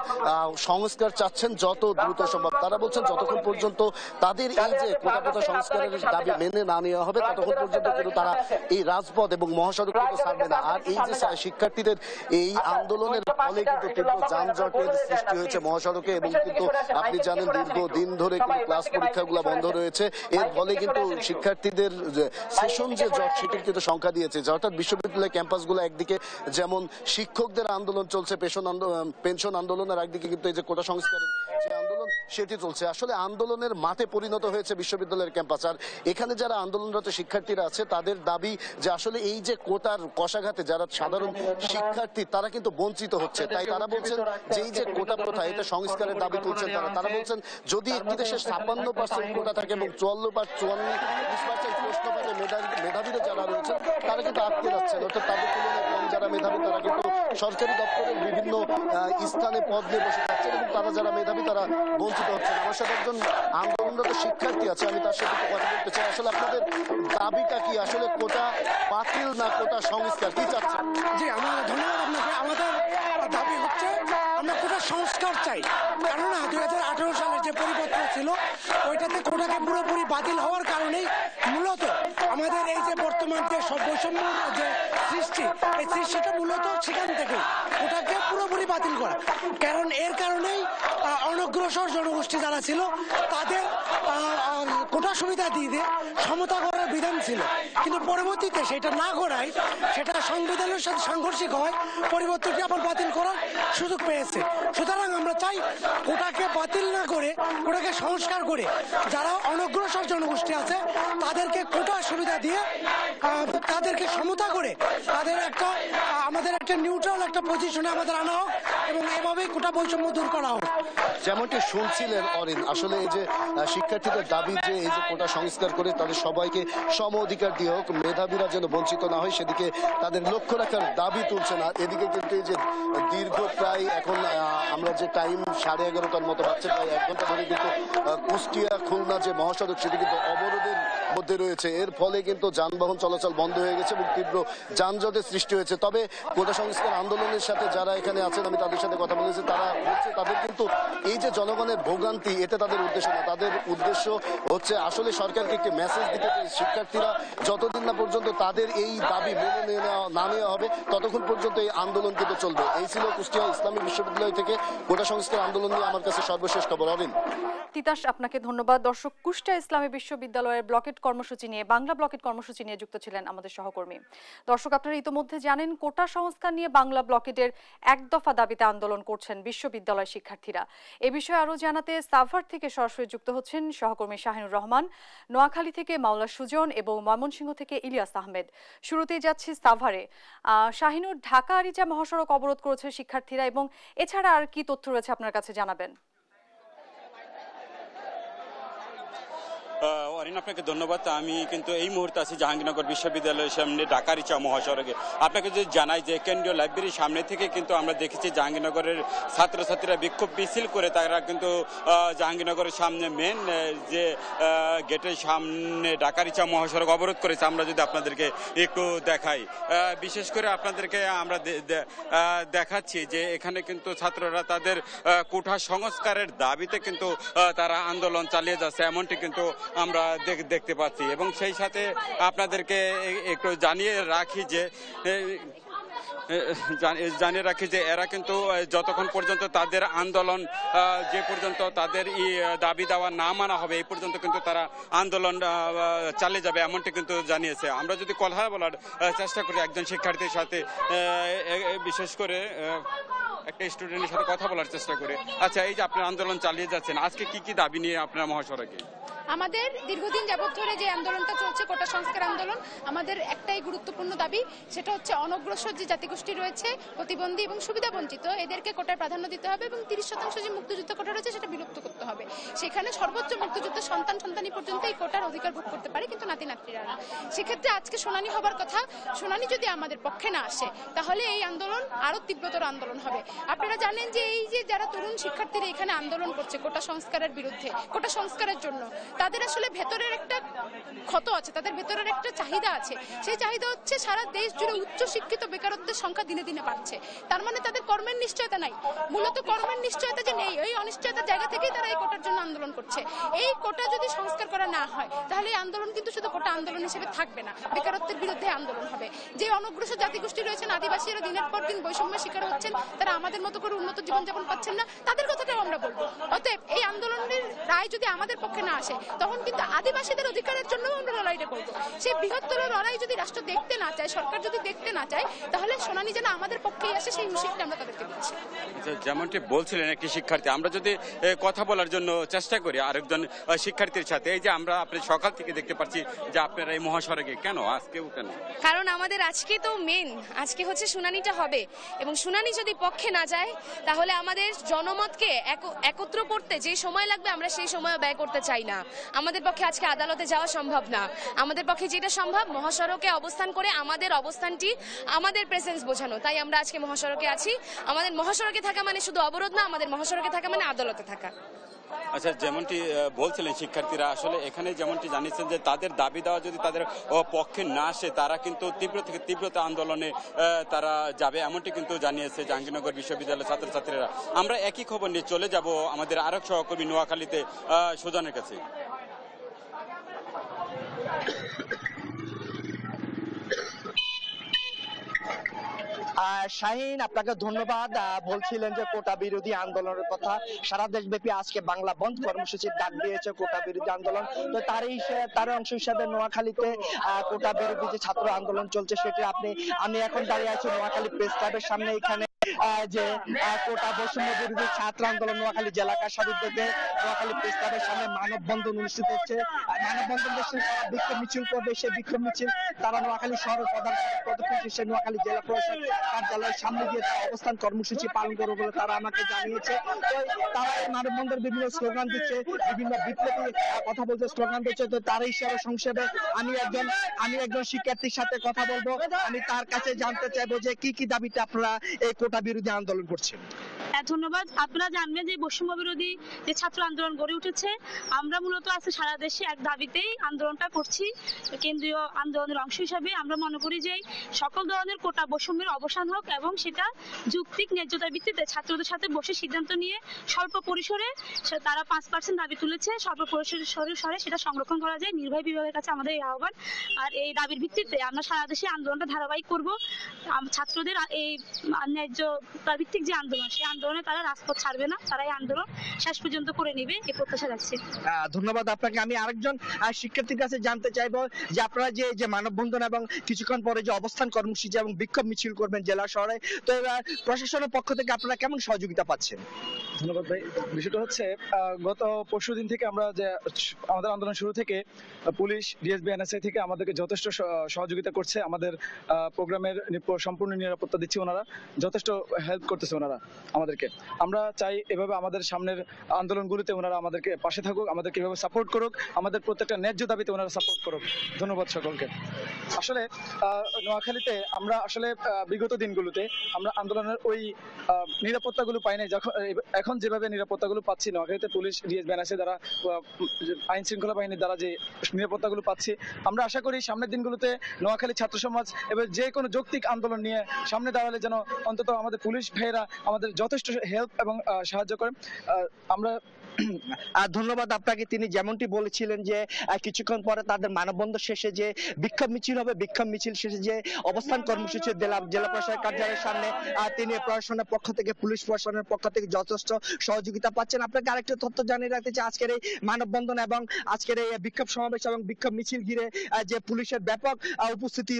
সংস্কার চাচ্ছেন যত দ্রুত সম্ভব। তারা বলছেন যতক্ষণ পর্যন্ত তাদের এই যে কোটা প্রথা সংস্কারের দাবি মেনে না নেওয়া হবে ততক্ষণ পর্যন্ত কিন্তু তারা এই রাজপথ এবং মহাসড়ক কিন্তু ছাড়বে না। আর এই যে শিক্ষার্থীদের এই আন্দোলনের ফলে কিন্তু তীব্র যানজটের সৃষ্টি হয়েছে মহাসড়কে এবং কিন্তু আপনি জানেন দীর্ঘদিন ধরে কিন্তু ক্লাস পরীক্ষাগুলো বন্ধ রয়েছে। এর ফলে কিন্তু শিক্ষার্থীদের সেশন যে জট সেটির কিন্তু সংখ্যা দিয়েছে। অর্থাৎ বিশ্ববিদ্যালয় ক্যাম্পাসগুলো একদিকে যেমন শিক্ষকদের আন্দোলন চলছে, পেনশন আন্দোলন, আর একদিকে কিন্তু এই যে কোটা সংস্কারের যে আন্দোলন সেটি চলছে। আসলে আন্দোলনের মাঠে পরিণত হয়েছে বিশ্ববিদ্যালয়ের ক্যাম্পাস। আর এখানে যারা আন্দোলনরত শিক্ষার্থীরা আছে তাদের দাবি যে আসলে এই যে কোটার কষাঘাতে যারা সাধারণ শিক্ষার্থী তারা কিন্তু বঞ্চিত হচ্ছে। তাই তারা বলছেন যে এই যে কোটা প্রথা এটা সংস্কারের দাবি তুলছেন তারা বলছেন যদি একটি দেশে 56% কোটা থাকে এবং 44% প্রশ্নপত্রে মেধাবীরা যারা রয়েছে তারা কিন্তু আটকে যাচ্ছেন। অর্থাৎ তাদের তুলনায় কম যারা মেধাবী তারা কিন্তু সরকারি দপ্তরের বিভিন্ন স্থানে পদ নিয়ে বসে থাকছেন এবং তারা যারা মেধাবী তারা বঞ্চিত হচ্ছেন। আমার সাথে একজন আন্দোলনরত শিক্ষার্থী আছে, আমি তার সাথে কথা বলতে চাই। আসলে আপনাদের দাবিটা কি? আসলে কোটা বাতিল না কোটা সংস্কার, কি চাচ্ছেন? জি, আমার ধন্যবাদ আপনাকে। আমাদের দাবি হচ্ছে আমরা কোটা সংস্কার চাই, কেননা 2018 সালের যে পরিপত্র ছিল ওইটাতে কোটাকে পুরোপুরি বাতিল হওয়ার কারণেই মূলত আমাদের এই যে বর্তমান যে বৈষম্য যে সৃষ্টি, এই সৃষ্টিটা মূলত সেখান থেকে কোটাকে পুরোপুরি বাতিল করা। কারণ এর কারণেই অনগ্রসর জনগোষ্ঠী যারা ছিল তাদের কোটা সুবিধা দিয়ে সমতা করার বিধান ছিল, কিন্তু পরবর্তীতে সেটা না করায় সেটা সংবিধানের সাথে সাংঘর্ষিক হয়, পরিবর্তনটি আবার বাতিল করার সুযোগ পেয়েছে। সুতরাং আমরা চাই কোটাকে বাতিল না করে কোটাকে সংস্কার করে যারা অনগ্রসর জনগোষ্ঠী আছে তাদেরকে কোটা সুবিধা দিয়ে তাদেরকে সমতা করে তাদের একটা আমাদের একটা নিউট্রাল একটা পজিশনে আমাদের আনা হোক এবং এভাবেই কোটা বৈষম্য দূর করা হোক। যেমনটি শুনছিলেন অরিন, আসলে এই যে শিক্ষার্থীদের দাবি যে এই যে কোটা সংস্কার করে তাদের সবাইকে সম অধিকার দিয়ে হোক, মেধাবীরা যেন বঞ্চিত না হয় সেদিকে তাদের লক্ষ্য রাখার দাবি তুলছে না। এদিকে কিন্তু এই যে দীর্ঘ প্রায় এখন আমরা যে টাইম 11:30টার মতো বাচ্চা প্রায় 1 ঘন্টা ধরে কিন্তু কুষ্টিয়া খুলনা যে মহাসড়ক সেটি কিন্তু অবরোধের মধ্যে রয়েছে। এর ফলে কিন্তু যানবাহন চলাচল বন্ধ হয়ে গেছে এবং তীব্র যানজটের সৃষ্টি হয়েছে। তবে কোটা সংস্কার আন্দোলনের সাথে যারা এখানে আছেন আমি তাদের সাথে কথা বলেছি, তারা বলছে তাদের কিন্তু এই যে জনগণের ভোগান্তি এতে তাদের উদ্দেশ্য না, তাদের উদ্দেশ্য হচ্ছে আসলে সরকারকে একটি মেসেজ দিতে শিক্ষার্থীরা যতদিন না পর্যন্ত তাদের এই দাবি মেনে না নেওয়া হবে ততক্ষণ পর্যন্ত এই আন্দোলন কিন্তু চলবে। এই ছিল কুষ্টিয়া ইসলামী বিশ্ববিদ্যালয় থেকে কোটা সংস্কার আন্দোলন নিয়ে আমার কাছে সর্বশেষ খবর। অরিন। তিতাস, আপনাকে ধন্যবাদ। দর্শক, কুষ্টিয়া ইসলামী বিশ্ববিদ্যালয়ের ব্লকেট কর্মসূচি নিয়ে বাংলা ব্লকেট কর্মসূচি নিয়ে যুক্ত ছিলেন আমাদের সহকর্মী। দর্শক, আপনারা ইতোমধ্যে জানেন কোটা সংস্কার নিয়ে বাংলা ব্লকেটের এক দফা দাবিতে আন্দোলন করছেন বিশ্ববিদ্যালয় শিক্ষার্থীরা। এ বিষয়ে আরো জানাতে সাভার থেকে সরাসরি যুক্ত হচ্ছেন সহকর্মী শাহিনুর রহমান, নোয়াখালী থেকে মাওলা সুজন এবং ময়মনসিংহ থেকে ইলিয়াস আহমেদ। শুরুতেই যাচ্ছি সাভারে। শাহিনুর, ঢাকা আরিচা মহাসড়ক অবরোধ করেছে শিক্ষার্থীরা এবং এছাড়া আর কি তথ্য রয়েছে আপনার কাছে জানাবেন? অরিন, আপনাকে ধন্যবাদ। আমি কিন্তু এই মুহূর্তে আছি জাহাঙ্গীরনগর বিশ্ববিদ্যালয়ের সামনে ঢাকা আরিচা মহাসড়কে। আপনাকে যদি জানাই যে কেন্দ্রীয় লাইব্রেরির সামনে থেকে কিন্তু আমরা দেখেছি জাহাঙ্গীরনগরের ছাত্রছাত্রীরা বিক্ষোভ মিছিল করে তারা কিন্তু জাহাঙ্গীরনগরের সামনে মেন যে গেটের সামনে ঢাকা আরিচা মহাসড়ক অবরোধ করেছে। আমরা যদি আপনাদেরকে একটু দেখাই, বিশেষ করে আপনাদেরকে আমরা দেখাচ্ছি যে এখানে কিন্তু ছাত্ররা তাদের কোটা সংস্কারের দাবিতে কিন্তু তারা আন্দোলন চালিয়ে যাচ্ছে, এমনটি কিন্তু আমরা দেখতে পাচ্ছি। এবং সেই সাথে আপনাদেরকে একটু জানিয়ে রাখি যে এরা কিন্তু যতক্ষণ পর্যন্ত তাদের আন্দোলন যে পর্যন্ত তাদের দাবি দেওয়া না মানা হবে এই পর্যন্ত কিন্তু তারা আন্দোলন চালিয়ে যাবে, এমনটি কিন্তু জানিয়েছে। আমরা যদি কথা বলার চেষ্টা করি একজন শিক্ষার্থীর সাথে, বিশেষ করে একটা স্টুডেন্টের সাথে কথা বলার চেষ্টা করি। আচ্ছা, এই যে আপনার আন্দোলন চালিয়ে যাচ্ছেন, আজকে কি কি দাবি নিয়ে আপনার মহাসড়কে? আমাদের দীর্ঘদিন যাবত ধরে যে আন্দোলনটা চলছে কোটা সংস্কার আন্দোলন, আমাদের একটাই গুরুত্বপূর্ণ দাবি, সেটা হচ্ছে অনগ্রসর যে জাতিগোষ্ঠী রয়েছে, প্রতিবন্ধী এবং সুবিধা বঞ্চিত, এদেরকে কোটায় প্রাধান্য দিতে হবে এবং 30% যে মুক্তিযুদ্ধ কোটা রয়েছে সেটা বিলুপ্ত করতে হবে। সেখানে সর্বোচ্চ মুক্তিযুদ্ধ সন্তানি পর্যন্ত এই কোটার অধিকার ভোগ করতে পারে, কিন্তু নাতি নাতনিরা না। সেক্ষেত্রে আজকে শুনানি হবার কথা, শুনানি যদি আমাদের পক্ষে না আসে তাহলে এই আন্দোলন আরো তীব্রতর আন্দোলন হবে। আপনারা জানেন যে এই যে যারা তরুণ শিক্ষার্থীরা এখানে আন্দোলন করছে কোটা সংস্কারের বিরুদ্ধে, কোটা সংস্কারের জন্য, তাদের আসলে ভেতরের একটা ক্ষত আছে, তাদের ভেতরের একটা চাহিদা আছে। সেই চাহিদা হচ্ছে সারা দেশ জুড়ে উচ্চ শিক্ষিত বেকারত্বের সংখ্যা দিনে দিনে বাড়ছে। তার মানে তাদের কর্মের নিশ্চয়তা নাই, মূলত কর্মের নিশ্চয়তা যে নেই, এই অনিশ্চয়তার জায়গা থেকেই তারা এই কোটার জন্য আন্দোলন করছে। এই কোটা যদি সংস্কার করা না হয় তাহলে এই আন্দোলন কিন্তু শুধু কোটা আন্দোলন হিসেবে থাকবে না, বেকারত্বের বিরুদ্ধে আন্দোলন হবে। যে অনগ্রসর জাতিগোষ্ঠী রয়েছেন, আদিবাসীরা দিনের পর দিন বৈষম্যের শিকার হচ্ছেন, তারা আমাদের মতো করে উন্নত জীবনযাপন পাচ্ছেন না, তাদের কথাটাও আমরা বলবো। অতএব এই আন্দোলনের রায় যদি আমাদের পক্ষে না আসে তখন কিন্তু আদিবাসীদের অধিকারের জন্য আমরা লড়াইটা করবো। সেই বৃহত্তর লড়াই যদি রাষ্ট্র দেখতে না চায়, সরকার যদি দেখতে না চায়, তাহলে শুনানি যেন আমাদের পক্ষেই আসে সেই হুঁশিয়ারিটা আমরা তাদেরকে দিচ্ছি। যেমনটি বলছিলেন একটি শিক্ষার্থী, আমরা যদি কথা বলার জন্য চেষ্টা করি আরেকজন শিক্ষার্থীর সাথে, এই যে আমরা আপনি সকাল থেকে দেখতে পাচ্ছি যে আপনারা এই মহাসড়কে কেন আজকেও কেন? কারণ আমাদের আজকে তো মেন আজকে হচ্ছে শুনানিটা হবে এবং শুনানি যদি পক্ষে না যায় তাহলে আমাদের জনমতকে একত্র করতে যে সময় লাগবে আমরা সেই সময় ব্যয় করতে চাই না। আমাদের পক্ষে আজকে আদালতে যাওয়া সম্ভব না, আমাদের পক্ষে যেটা সম্ভব মহাসড়কে অবস্থান করে আমাদের অবস্থানটি, আমাদের প্রেজেন্স বোঝানো। তাই আমরা আজকে মহাসড়কে আছি। আমাদের মহাসড়কে থাকা মানে শুধু অবরোধ না, আমাদের মহাসড়কে থাকা মানে আদালতে থাকা। আচ্ছা, যেমনটি বলছিলেন শিক্ষার্থীরা, আসলে এখানে যেমনটি জানিয়েছেন যে তাদের দাবি দেওয়া যদি তাদের পক্ষে না আসে তারা কিন্তু তীব্র থেকে তীব্রতা আন্দোলনে তারা যাবে, এমনটি কিন্তু জানিয়েছে জাহাঙ্গীরনগর বিশ্ববিদ্যালয়ের ছাত্রছাত্রীরা। আমরা একই খবর নিয়ে চলে যাব আমাদের আরেক সহকর্মী নোয়াখালীতে সুজনের কাছে। শাহিন, আপনাকে ধন্যবাদ। বলছিলেন যে কোটা বিরোধী আন্দোলনের কথা, সারা দেশব্যাপী আজকে বাংলা বন্ধ কর্মসূচির ডাক দিয়েছে কোটা বিরোধী আন্দোলন। তো তার অংশ হিসাবে নোয়াখালীতে কোটা বিরোধী যে ছাত্র আন্দোলন চলছে সেটি আমি এখন দাঁড়িয়ে আছি নোয়াখালী প্রেস ক্লাবের সামনে। এখানে যে কোটা বৈষম্য বিরোধী ছাত্র আন্দোলন নোয়াখালী জেলা শাখার উদ্যোগে নোয়াখালী প্রেস ক্লাবের সামনে মানববন্ধন অনুষ্ঠিত হচ্ছে। মানববন্ধন বিক্ষোভ মিছিল করবে, সেই বিক্ষোভ মিছিল তারা নোয়াখালী শহরের প্রধান প্রদক্ষিণ শেষে নোয়াখালী জেলা প্রশাসক কার্যালয়ের সামনে গিয়ে অবস্থান কর্মসূচি পালন করবে বলে তারা আমাকে জানিয়েছে। তারা এই মানববন্ধন বিভিন্ন স্লোগান দিচ্ছে, বিভিন্ন বিপ্লবী কথা বলছে, স্লোগান দিচ্ছে। তো তার হিসাবে সংসদে আমি একজন শিক্ষার্থীর সাথে কথা বলবো। আমি তার কাছে জানতে চাইবো যে কি কি দাবিতে আপনারা এই কোটা বিরোধী আন্দোলন করছেন। ধন্যবাদ। আপনারা জানবেন যে বৈষম্য বিরোধী যে ছাত্র আন্দোলন গড়ে উঠেছে, আমরা মূলত আছে সারা দেশে এক দাবিতেই আন্দোলনটা করছি। কেন্দ্রীয় আন্দোলনের অংশ হিসাবে আমরা মনে করি যে সকল ধরনের কোটা বৈষম্যের অবসান হোক এবং সেটা যৌক্তিক ন্যায্যতার ভিত্তিতে ছাত্রদের সাথে বসে সিদ্ধান্ত নিয়ে স্বল্প পরিসরে তারা 5% দাবি তুলেছে, স্বল্প পরিসরে সেটা সংরক্ষণ করা যায়। নির্বাহী বিভাগের কাছে আমাদের এই আহ্বান। আর এই দাবির ভিত্তিতে আমরা সারা দেশে আন্দোলনটা ধারাবাহিক করব। ছাত্রদের এই ন্যায্যতার ভিত্তিক যে আন্দোলন, সেই আন্দোলনে তারা রাজপথ ছাড়বে না, তারা এই আন্দোলন শেষ পর্যন্ত করে নেবে, এই প্রত্যাশা রাখছি। ধন্যবাদ আপনাকে। আমি আরেকজন শিক্ষার্থীর কাছে জানতে চাইবো যে আপনারা যে মানববন্ধন এবং কিছুক্ষণ পরে যে অবস্থান কর্মসূচি এবং বিক্ষোভ মিছিল করবেন জেলা শহরে, তো প্রশাসনের পক্ষ থেকে আপনারা কেমন সহযোগিতা পাচ্ছেন? ধন্যবাদ ভাই। বিষয়টা হচ্ছে গত পরশুদিন থেকে আমরা যে আমাদের আন্দোলন শুরু থেকে পুলিশ, ডিএসবি, এনএসআই থেকে আমাদেরকে যথেষ্ট সহযোগিতা করছে। আমাদের প্রোগ্রামের সম্পূর্ণ নিরাপত্তা দিচ্ছে ওনারা, যথেষ্ট হেল্প করতেছে ওনারা আমাদেরকে। আমরা চাই এভাবে আমাদের সামনের আন্দোলনগুলিতে ওনারা আমাদেরকে পাশে থাকুক, আমাদেরকে এভাবে সাপোর্ট করুক, আমাদের প্রত্যেকটা ন্যায্য দাবিতে ওনারা সাপোর্ট করুক। ধন্যবাদ সকলকে। আসলে নোয়াখালীতে আমরা আসলে বিগত দিনগুলোতে আমরা আন্দোলনের ওই নিরাপত্তাগুলো পাই নাই। এখন যেভাবে নিরাপত্তাগুলো পাচ্ছি নোয়াখালীতে পুলিশ, ডিএসবি, এনএসআই দ্বারা, আইন শৃঙ্খলা বাহিনীর দ্বারা যে নিরাপত্তাগুলো পাচ্ছি, আমরা আশা করি সামনের দিনগুলোতে নোয়াখালী ছাত্র সমাজ এবার যে কোনো যৌক্তিক আন্দোলন নিয়ে সামনে দাঁড়ালে যেন অন্তত আমাদের পুলিশ ভাইয়েরা আমাদের যথেষ্ট হেল্প এবং সাহায্য করেন। আমরা ধন্যবাদ আপনাকে। তিনি যেমনটি বলেছিলেন যে কিছুক্ষণ পরে তাদের মানববন্ধন শেষে যে বিক্ষোভ মিছিল হবে, বিক্ষোভ মিছিল শেষে যে অবস্থান কর্মসূচি জেলা প্রশাসক কার্যালয়ের সামনে, তিনি প্রশাসনের পক্ষ থেকে, পুলিশ প্রশাসনের পক্ষ থেকে যথেষ্ট সহযোগিতা পাচ্ছেন। আপনাকে আরেকটা তথ্য জানিয়ে রাখতে চাই, আজকের এই মানববন্ধন এবং আজকের এই বিক্ষোভ সমাবেশ এবং বিক্ষোভ মিছিল ঘিরে যে পুলিশের ব্যাপক উপস্থিতি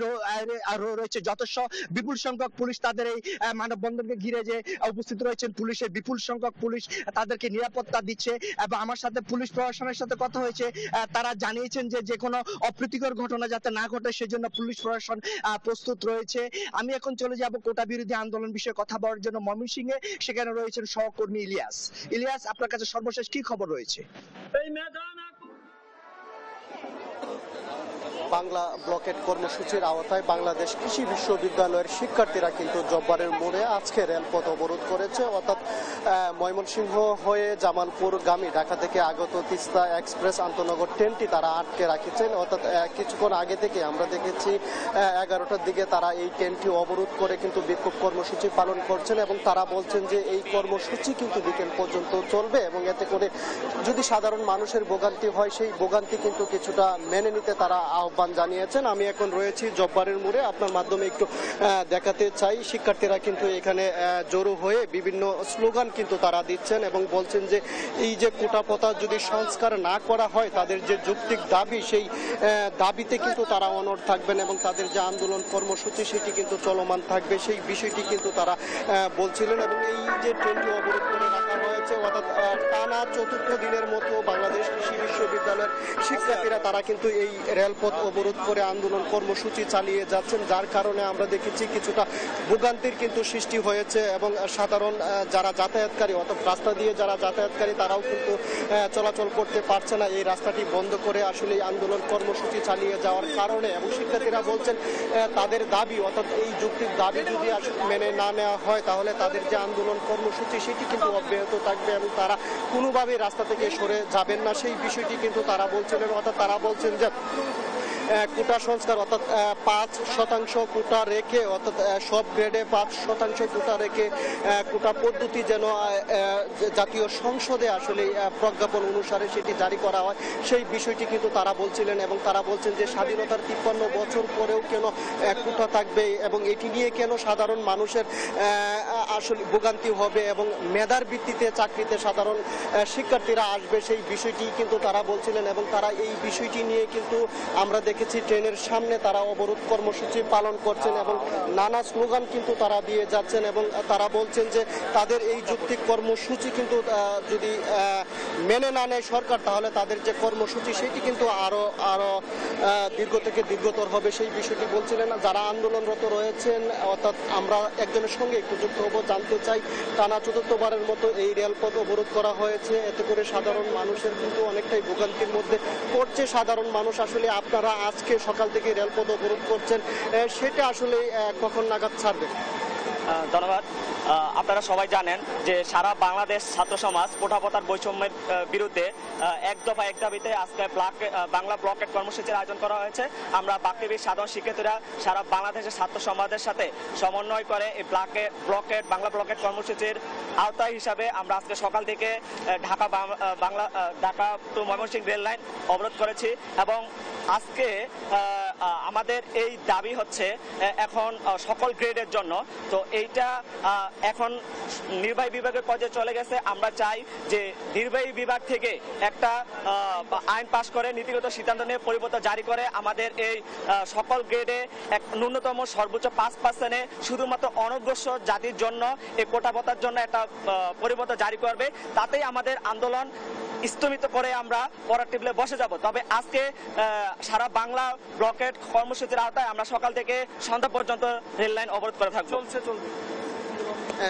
রয়েছে, যথেষ্ট বিপুল সংখ্যক পুলিশ তাদের এই মানববন্ধনকে ঘিরে যে উপস্থিত রয়েছেন, পুলিশের বিপুল সংখ্যক পুলিশ তাদেরকে নিরাপত্তা দিচ্ছে। এবং আমার সাথে পুলিশ প্রশাসনের সাথে কথা হয়েছে, তারা জানিয়েছেন যে কোনো অপ্রীতিকর ঘটনা যাতে না ঘটে সেজন্য পুলিশ প্রশাসন প্রস্তুত রয়েছে। আমি এখন চলে যাব কোটা বিরোধী আন্দোলন বিষয়ে কথা বলার জন্য ময়মনসিংহে। সেখানে রয়েছেন সহকর্মী ইলিয়াস। আপনার কাছে সর্বশেষ কি খবর রয়েছে? বাংলা ব্লকেট কর্মসূচির আওতায় বাংলাদেশ কৃষি বিশ্ববিদ্যালয়ের শিক্ষার্থীরা কিন্তু জব্বারের মোড়ে আজকে রেলপথ অবরোধ করেছে। অর্থাৎ ময়মনসিংহ হয়ে জামালপুরগামী ঢাকা থেকে আগত তিস্তা এক্সপ্রেস আন্তনগর ট্রেনটি তারা আটকে রাখেছেন। অর্থাৎ কিছুক্ষণ আগে থেকে আমরা দেখেছি 11টার দিকে তারা এই ট্রেনটি অবরোধ করে কিন্তু বিক্ষোভ কর্মসূচি পালন করছেন এবং তারা বলছেন যে এই কর্মসূচি কিন্তু বিকেল পর্যন্ত চলবে এবং এতে করে যদি সাধারণ মানুষের ভোগান্তি হয় সেই ভোগান্তি কিন্তু কিছুটা মেনে নিতে তারা আহ্বান জানিয়েছেন। আমি এখন রয়েছি জব্বারের মোড়ে, আপনার মাধ্যমে একটু দেখাতে চাই। শিক্ষার্থীরা কিন্তু এখানে জড়ো হয়ে বিভিন্ন স্লোগান কিন্তু তারা দিচ্ছেন এবং বলছেন যে এই যে কোটা প্রথা যদি সংস্কার না করা হয়, তাদের যে যৌক্তিক দাবি, সেই দাবিতে কিন্তু তারা অনড় থাকবেন এবং তাদের যে আন্দোলন কর্মসূচি সেটি কিন্তু চলমান থাকবে, সেই বিষয়টি কিন্তু তারা বলছিলেন। এবং এই যে ট্রেনটি অবরোধ করে রাখা হয়েছে, অর্থাৎ টানা 4র্থ দিনের মতো বাংলাদেশ কৃষি বিশ্ববিদ্যালয়ের শিক্ষার্থীরা তারা কিন্তু এই রেলপথ অবরোধ করে আন্দোলন কর্মসূচি চালিয়ে যাচ্ছেন, যার কারণে আমরা দেখেছি কিছুটা ভোগান্তির কিন্তু সৃষ্টি হয়েছে এবং সাধারণ যারা যাতায়াতকারী, অর্থাৎ রাস্তা দিয়ে যারা যাতায়াতকারী তারাও কিন্তু চলাচল করতে পারছে না। এই রাস্তাটি বন্ধ করে আসলে আন্দোলন কর্মসূচি চালিয়ে যাওয়ার কারণে এবং শিক্ষার্থীরা বলছেন তাদের দাবি, অর্থাৎ এই যৌক্তিক দাবি যদি মেনে না নেওয়া হয় তাহলে তাদের যে আন্দোলন কর্মসূচি সেটি কিন্তু অব্যাহত থাকবে এবং তারা কোনোভাবেই রাস্তা থেকে সরে যাবেন না, সেই বিষয়টি কিন্তু তারা বলছিলেন। অর্থাৎ তারা বলছেন যে কোটা সংস্কার, অর্থাৎ 5% কোটা রেখে, অর্থাৎ সব গ্রেডে 5% কোটা রেখে কোটা পদ্ধতি যেন জাতীয় সংসদে আসলে প্রজ্ঞাপন অনুসারে সেটি জারি করা হয়, সেই বিষয়টি কিন্তু তারা বলছিলেন। এবং তারা বলছেন যে স্বাধীনতার 53 বছর পরেও কেন কোটা থাকবে এবং এটি নিয়ে কেন সাধারণ মানুষের আসলে ভোগান্তি হবে এবং মেধার ভিত্তিতে চাকরিতে সাধারণ শিক্ষার্থীরা আসবে, সেই বিষয়টি কিন্তু তারা বলছিলেন। এবং তারা এই বিষয়টি নিয়ে কিন্তু আমরা দেখেছি ট্রেনের সামনে তারা অবরোধ কর্মসূচি পালন করছেন এবং নানা স্লোগান কিন্তু তারা দিয়ে যাচ্ছেন এবং তারা বলছেন যে তাদের এই যৌক্তিক কর্মসূচি কিন্তু যদি মেনে না নেয় সরকার, তাহলে তাদের যে কর্মসূচি সেটি কিন্তু আরো দীর্ঘ থেকে দীর্ঘতর হবে। সেই বিষয়টি বলছিলেন যারা আন্দোলনরত রয়েছেন, অর্থাৎ আমরা একজনের সঙ্গে একটু যুক্ত হব, জানতে চাই টানা চতুর্থবারের মতো এই রেলপথ অবরোধ করা হয়েছে, এতে করে সাধারণ মানুষের কিন্তু অনেকটাই ভোগান্তির মধ্যে পড়ছে সাধারণ মানুষ। আসলে আপনারা আজকে সকাল থেকে রেলপথ অবরোধ করছেন, সেটা আসলে কখন নাগাদ ছাড়বে? ধন্যবাদ। আপনারা সবাই জানেন যে সারা বাংলাদেশ ছাত্র সমাজ কোটা প্রথার বৈষম্যের বিরুদ্ধে এক দফা এক দাবিতে আজকে বাংলা ব্লকেট কর্মসূচির আয়োজন করা হয়েছে। আমরা বাকৃবির সাধারণ শিক্ষার্থীরা সারা বাংলাদেশের ছাত্র সমাজের সাথে সমন্বয় করে এই বাংলা ব্লকেট কর্মসূচির আওতায় হিসাবে আমরা আজকে সকাল থেকে Dhaka to Mymensingh rail line অবরোধ করেছি এবং আজকে আমাদের এই দাবি হচ্ছে এখন সকল গ্রেডের জন্য। তো এইটা এখন নির্বাহী বিভাগের পর্যায়ে চলে গেছে। আমরা চাই যে নির্বাহী বিভাগ থেকে একটা আইন পাশ করে নীতিগত সিদ্ধান্ত নিয়ে পরিবর্তন জারি করে আমাদের এই সকল গ্রেডে এক ন্যূনতম সর্বোচ্চ 5% শুধুমাত্র অনগ্রসর জাতির জন্য এই কোটা ভাতার জন্য একটা পরিবর্তন জারি করবে। তাতেই আমাদের আন্দোলন স্থগিত করে আমরা পরের টেবিলে বসে যাব। তবে আজকে সারা বাংলা ব্লকেট কর্মসূচির আওতায় আমরা সকাল থেকে সন্ধ্যা পর্যন্ত রেল লাইন অবরোধ করে থাকবো।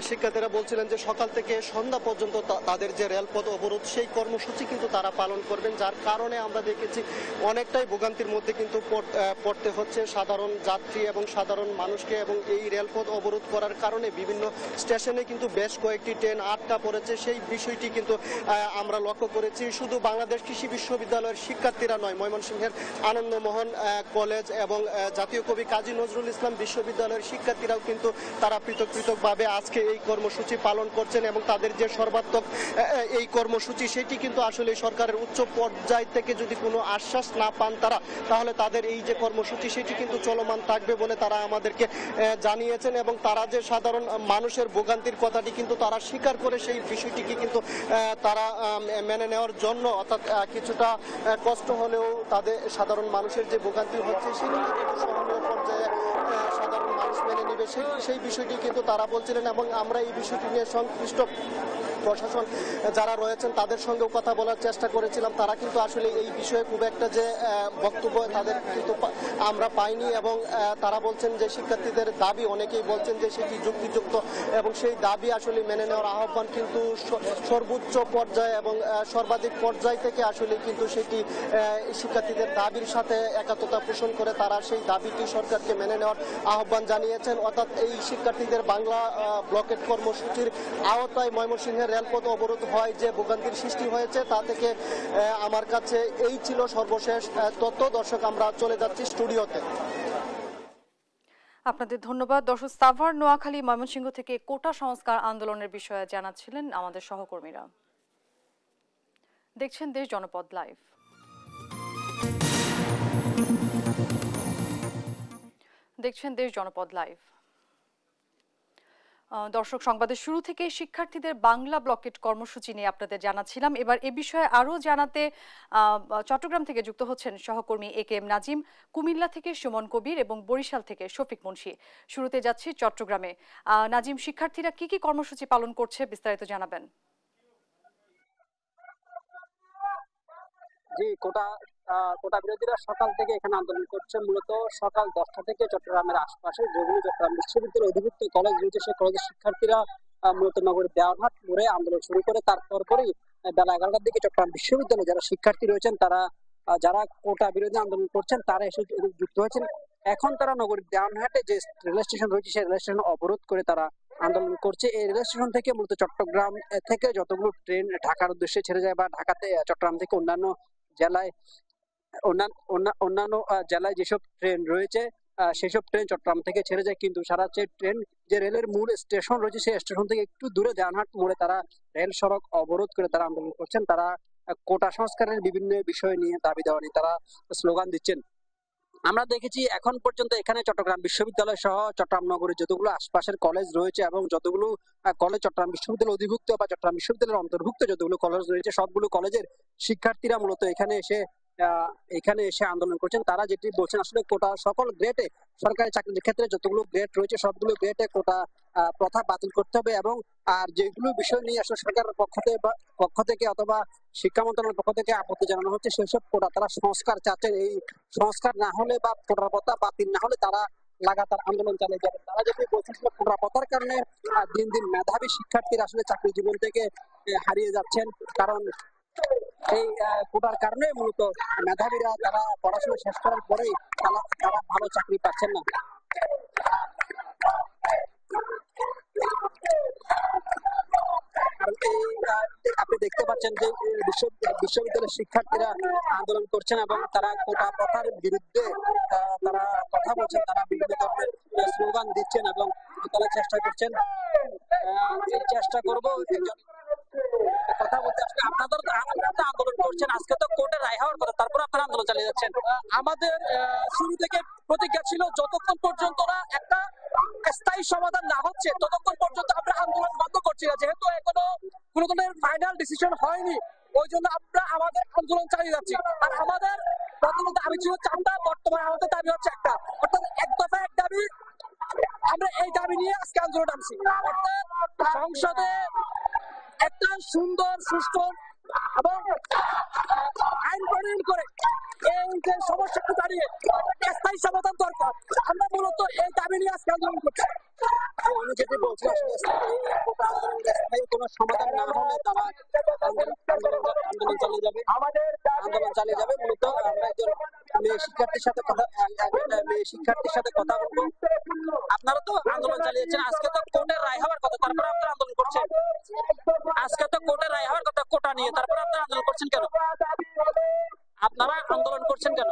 শিক্ষার্থীরা বলছিলেন যে সকাল থেকে সন্ধ্যা পর্যন্ত তাদের যে রেলপথ অবরোধ সেই কর্মসূচি কিন্তু তারা পালন করবেন, যার কারণে আমরা দেখেছি অনেকটাই ভোগান্তির মধ্যে কিন্তু পড়তে হচ্ছে সাধারণ যাত্রী এবং সাধারণ মানুষকে। এবং এই রেলপথ অবরোধ করার কারণে বিভিন্ন স্টেশনে কিন্তু বেশ কয়েকটি ট্রেন আটকা পড়েছে, সেই বিষয়টি কিন্তু আমরা লক্ষ্য করেছি। শুধু বাংলাদেশ কৃষি বিশ্ববিদ্যালয়ের শিক্ষার্থীরা নয়, ময়মনসিংহের আনন্দমোহন কলেজ এবং জাতীয় কবি কাজী নজরুল ইসলাম বিশ্ববিদ্যালয়ের শিক্ষার্থীরাও কিন্তু তারা পৃথকভাবে আজকে এই কর্মসূচি পালন করছেন এবং তাদের যে সর্বাত্মক এই কর্মসূচি সেটি কিন্তু আসলে সরকারের উচ্চ পর্যায় থেকে যদি কোনো আশ্বাস না পান তারা, তাহলে তাদের এই যে কর্মসূচি সেটি কিন্তু চলমান থাকবে বলে তারা আমাদেরকে জানিয়েছেন। এবং তারা যে সাধারণ মানুষের ভোগান্তির কথাটি কিন্তু তারা স্বীকার করে সেই বিষয়টিকে কিন্তু তারা মেনে নেওয়ার জন্য, অর্থাৎ কিছুটা কষ্ট হলেও তাদের সাধারণ মানুষের যে ভোগান্তি হচ্ছে সেটি সহনীয় পর্যায়ে সাধারণ মানুষ মেনে নেবে সেই বিষয়টি কিন্তু তারা বলছিলেন। এবং আমরা এই বিষয়টি নিয়ে সংশ্লিষ্ট প্রশাসন যারা রয়েছেন তাদের সঙ্গেও কথা বলার চেষ্টা করেছিলাম, তারা কিন্তু আসলে এই বিষয়ে খুব একটা যে বক্তব্য তাদের কিন্তু আমরা পাইনি। এবং তারা বলছেন যে শিক্ষার্থীদের দাবি, অনেকেই বলছেন যে সেটি যুক্তিযুক্ত এবং সেই দাবি আসলে মেনে নেওয়ার আহ্বান কিন্তু সর্বোচ্চ পর্যায়ে এবং সর্বাধিক পর্যায় থেকে আসলে কিন্তু সেটি শিক্ষার্থীদের দাবির সাথে একাত্মতা পোষণ করে তারা সেই দাবিটি সরকারকে মেনে নেওয়ার আহ্বান জানিয়েছেন। অর্থাৎ এই শিক্ষার্থীদের বাংলা ব্লকেট কর্মসূচির আওতায় ময়মনসিংহের রেলপথ অবরোধ হয় যে ভোগান্তির সৃষ্টি হয়েছে তা থেকে আমার কাছে এই ছিল সর্বশেষ তথ্য। দর্শক, আমরা চলে যাচ্ছি স্টুডিওতে। আপনাদের ধন্যবাদ। দর্শক, সাভার, নোয়াখালী, ময়মনসিংহ থেকে কোটা সংস্কার আন্দোলনের বিষয়ে জানাচ্ছিলেন আমাদের সহকর্মীরা। দেখছেন দেশ জনপদ লাইভ। দর্শক, সংবাদের শুরু থেকে শিক্ষার্থীদের বাংলা ব্লকেট কর্মসূচি নিয়ে আপনাদের জানাচ্ছিলাম। এবার এ বিষয়ে আরো জানাতে চট্টগ্রাম থেকে যুক্ত হচ্ছেন সহকর্মী এ.কে.এম. নাজিম, কুমিল্লা থেকে সুমন কবির এবং বরিশাল থেকে শফিক মুন্সি। শুরুতে যাচ্ছি চট্টগ্রামে। নাজিম, শিক্ষার্থীরা কি কি কর্মসূচি পালন করছে বিস্তারিত জানাবেন। জি, কোটা বিরোধীরা সকাল থেকে এখানে আন্দোলন করছে। মূলত সকাল 10টা থেকে চট্টগ্রামের আশপাশে যেগুলো চট্টগ্রাম বিশ্ববিদ্যালয়ের অধিভুক্ত কলেজ রয়েছে সেই কলেজের শিক্ষার্থীরা মূলত নগরীর দেওয়ানহাট মোড়ে আন্দোলন শুরু করে। তারপরেই বেলা 11টার দিকে চট্টগ্রাম বিশ্ববিদ্যালয়ে যারা শিক্ষার্থী রয়েছেন তারা যারা কোটা বিরোধী আন্দোলন করছেন তারা এসে যুক্ত হয়েছেন। এখন তারা নগরীর দেওয়ানহাটে যে রেল স্টেশন রয়েছে সেই রেল স্টেশন অবরোধ করে তারা আন্দোলন করছে। এই রেল স্টেশন থেকে মূলত চট্টগ্রাম থেকে যতগুলো ট্রেন ঢাকার উদ্দেশ্যে ছেড়ে যায় বা ঢাকাতে চট্টগ্রাম থেকে অন্যান্য জেলায় যেসব ট্রেন রয়েছে সেসব ট্রেন চট্টগ্রাম থেকে ছেড়ে যায়। কিন্তু সারা ট্রেন যে রেলের মূল স্টেশন রয়েছে সেই স্টেশন থেকে একটু দূরে দেওয়ানহাট মোড়ে তারা রেল সড়ক অবরোধ করে তারা আন্দোলন করছেন। তারা কোটা সংস্কারের বিভিন্ন বিষয় নিয়ে দাবি দেওয়া নিয়ে তারা স্লোগান দিচ্ছেন। আমরা দেখেছি এখন পর্যন্ত এখানে চট্টগ্রাম বিশ্ববিদ্যালয় সহ চট্টগ্রাম নগরের যতগুলো আশপাশের কলেজ রয়েছে এবং যতগুলো কলেজ চট্টগ্রাম বিশ্ববিদ্যালয় অধিভুক্ত বা চট্টগ্রাম বিশ্ববিদ্যালয়ের অন্তর্ভুক্ত যতগুলো কলেজ রয়েছে সবগুলো কলেজের শিক্ষার্থীরা মূলত এখানে এসে এখানে এসে আন্দোলন করছেন। তারা যেটি বলছেন আসলে কোটা সকল গ্রেডে সরকারি চাকরির ক্ষেত্রে যতগুলো গ্রেড রয়েছে সবগুলো গ্রেডে কোটা প্রথা বাতিল করতে হবে এবং আর যেগুলো বিষয় নিয়ে আসলে সরকারের পক্ষ থেকে অথবা শিক্ষা মন্ত্রণালয়ের পক্ষ থেকে আপত্তি জানানো হচ্ছে সেসব কোটা তারা সংস্কার চাচ্ছেন। এই সংস্কার না হলে বা কোটার প্রথা বাতিল না হলে তারা লাগাতার আন্দোলন চালিয়ে যাবে। তারা যেটি বলছেন কোটা প্রথার কারণে দিন দিন মেধাবী শিক্ষার্থীরা আসলে চাকরি জীবন থেকে হারিয়ে যাচ্ছেন, কারণ এই কোটার কারণে মূলত মেধাবীরা তারা পড়াশোনা শেষ করার পরেই তারা ভালো চাকরি পাচ্ছেন না। আপনি দেখতে পাচ্ছেন যে বিশ্ববিদ্যালয়ের শিক্ষার্থীরা আন্দোলন করছেন এবং তারা কোটা প্রথার বিরুদ্ধে তারা কথা বলছেন, তারা বিভিন্ন ধরনের স্লোগান দিচ্ছেন এবং তারা চেষ্টা করছেন চেষ্টা করবো কথা বলতে। আসলে আপনারা আন্দোলন করছেন, আজকে তো কোর্টে রায় হওয়ার কথা, তারপর আপনারা আন্দোলন চালিয়ে যাচ্ছেন। আমাদের শুরু থেকে প্রতিজ্ঞা ছিল যতক্ষণ পর্যন্ত না একটা স্থায়ী সমাধান না হচ্ছে ততক্ষণ পর্যন্ত আমরা আন্দোলন বন্ধ করছি না। যেহেতু এখনো কোনো ধরনের ফাইনাল ডিসিশন হয়নি, ওই জন্য আমরা আমাদের আন্দোলন চালিয়ে যাচ্ছি। আর আমাদের প্রথমত দাবি ছিল 4টা, বর্তমানে আমাদের দাবি হচ্ছে একটা, অর্থাৎ এক দফা এক দাবি। আমরা এই দাবি নিয়ে আজকে আন্দোলন নামছি, অর্থাৎ সংসদে একটা সুন্দর সুষ্ঠু এবং আইন প্রণয়ন করে এই যে সমস্যাটা দাঁড়িয়ে স্থায়ী সমাধান দরকার। আমরা মূলত এই দাবি নিয়ে আজকে আন্দোলন করছি। আমি যেটি বলছি আসলে স্থায়ী কোনো সমাধান না হলে তারা আন্দোলন চালিয়ে যাবে মূলত আমরা একজন মেয়ে শিক্ষার্থীর সাথে কথা বলবো। আপনারা তো আন্দোলন চালিয়েছেন, আজকে তো কোর্টের রায় হওয়ার কথা, তারপরে আপনারা আন্দোলন করছেন। আজকে তো কোর্টের রায় হওয়ার কথা কোটা নিয়ে, তারপরে আপনারা আন্দোলন করছেন কেন? আপনারা আন্দোলন করছেন কেন?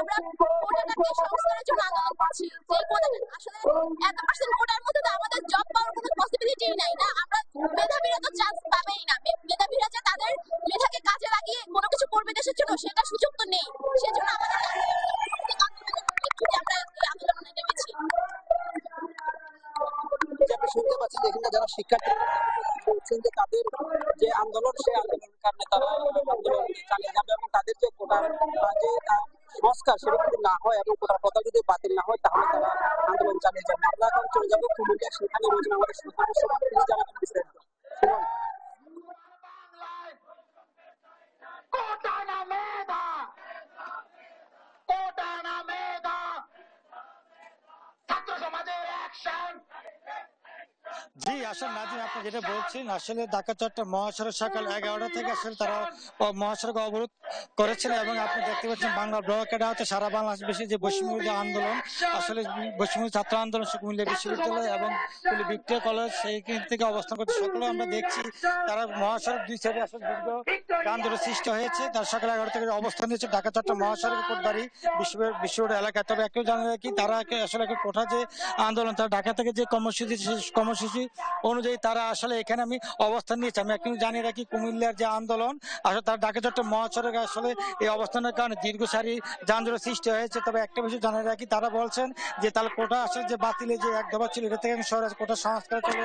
আমরা কোটাটাকে সংস্কারের জন্য আন্দোলন করছি। যে কোটাটা আসলে 100% কোটার মধ্যে তো আমাদের জব পাওয়ার কোনো পসিবিলিটি নাই না। আমরা মেধাবীরা তো চান্স পাবেই না। মেধাবীরা যে তাদের মেধাকে কাজে লাগিয়ে কোনো কিছু করবে দেশের জন্য সেটা সুযোগ তো নেই। সেজন্য আমাদের আমরা এই আন্দোলনে নেমেছি। আপনি শুনতে পাচ্ছেন যে এখানে যারা শিক্ষার্থী বলছেন যে তাদের যে আন্দোলন সেই আন্দোলনের কারণে তারা আন্দোলন চালিয়ে যাবে এবং তাদের যে কোটার যে সংস্কার সেটা যদি না হয় এবং কোটার কথা যদি বাতিল না হয় তাহলে তারা আন্দোলন চালিয়ে যাবে। আমরা এখন চলে যাবো কুমিল্লা, সেখানে রয়েছেন আমাদের তিনি জানাবেন বিস্তারিত। জি আসলে নাজিম, আপনি যেটা বলছেন আসলে ঢাকা চট্টগ্রাম মহাসড়ক সকাল 11টা থেকে আসলে তারা মহাসড়ক অবরোধ করেছেন এবং আপনি দেখতে পাচ্ছেন বাংলা ব্লকেড হচ্ছে সারা বাংলাদেশে যে বৈষম্যবিরোধী আন্দোলন, আসলে বৈষম্য ছাত্র আন্দোলন কুমিল্লা বিশ্ববিদ্যালয় এবং ভিক্টোরিয়া কলেজ সেইখান থেকে অবস্থান করতে সকলে আমরা দেখছি তারা মহাসড়ক দুই সাইডে আসলে দীর্ঘ আন্দোলন সৃষ্টি হয়েছে। তার সকাল 11টা থেকে অবস্থান নিয়েছে ঢাকা চট্টগ্রাম মহাসড়ক কোটবাড়ি বিশ্ববিদ্যালয় এলাকায়। তবে একটু জানা যায় কি তারা আসলে কোঠা যে আন্দোলন তারা ঢাকা থেকে যে কর্মসূচি অনুযায়ী তারা আসলে এখানে আমি অবস্থান নিয়েছি। আমি এখন জানিয়ে রাখি কুমিল্লার যে আন্দোলন আসলে তার ঢাকা চট্টগ্রাম মহাসড়কে আসলে এই অবস্থানের কারণে দীর্ঘ সারি যানজটের সৃষ্টি হয়েছে। তবে একটা বিষয় জানিয়ে রাখি তারা বলছেন যে তার কোটা আসলে যে বাতিলের যে এক দফা ছিল এটা থেকে সরাস কোটা সংস্কার চলে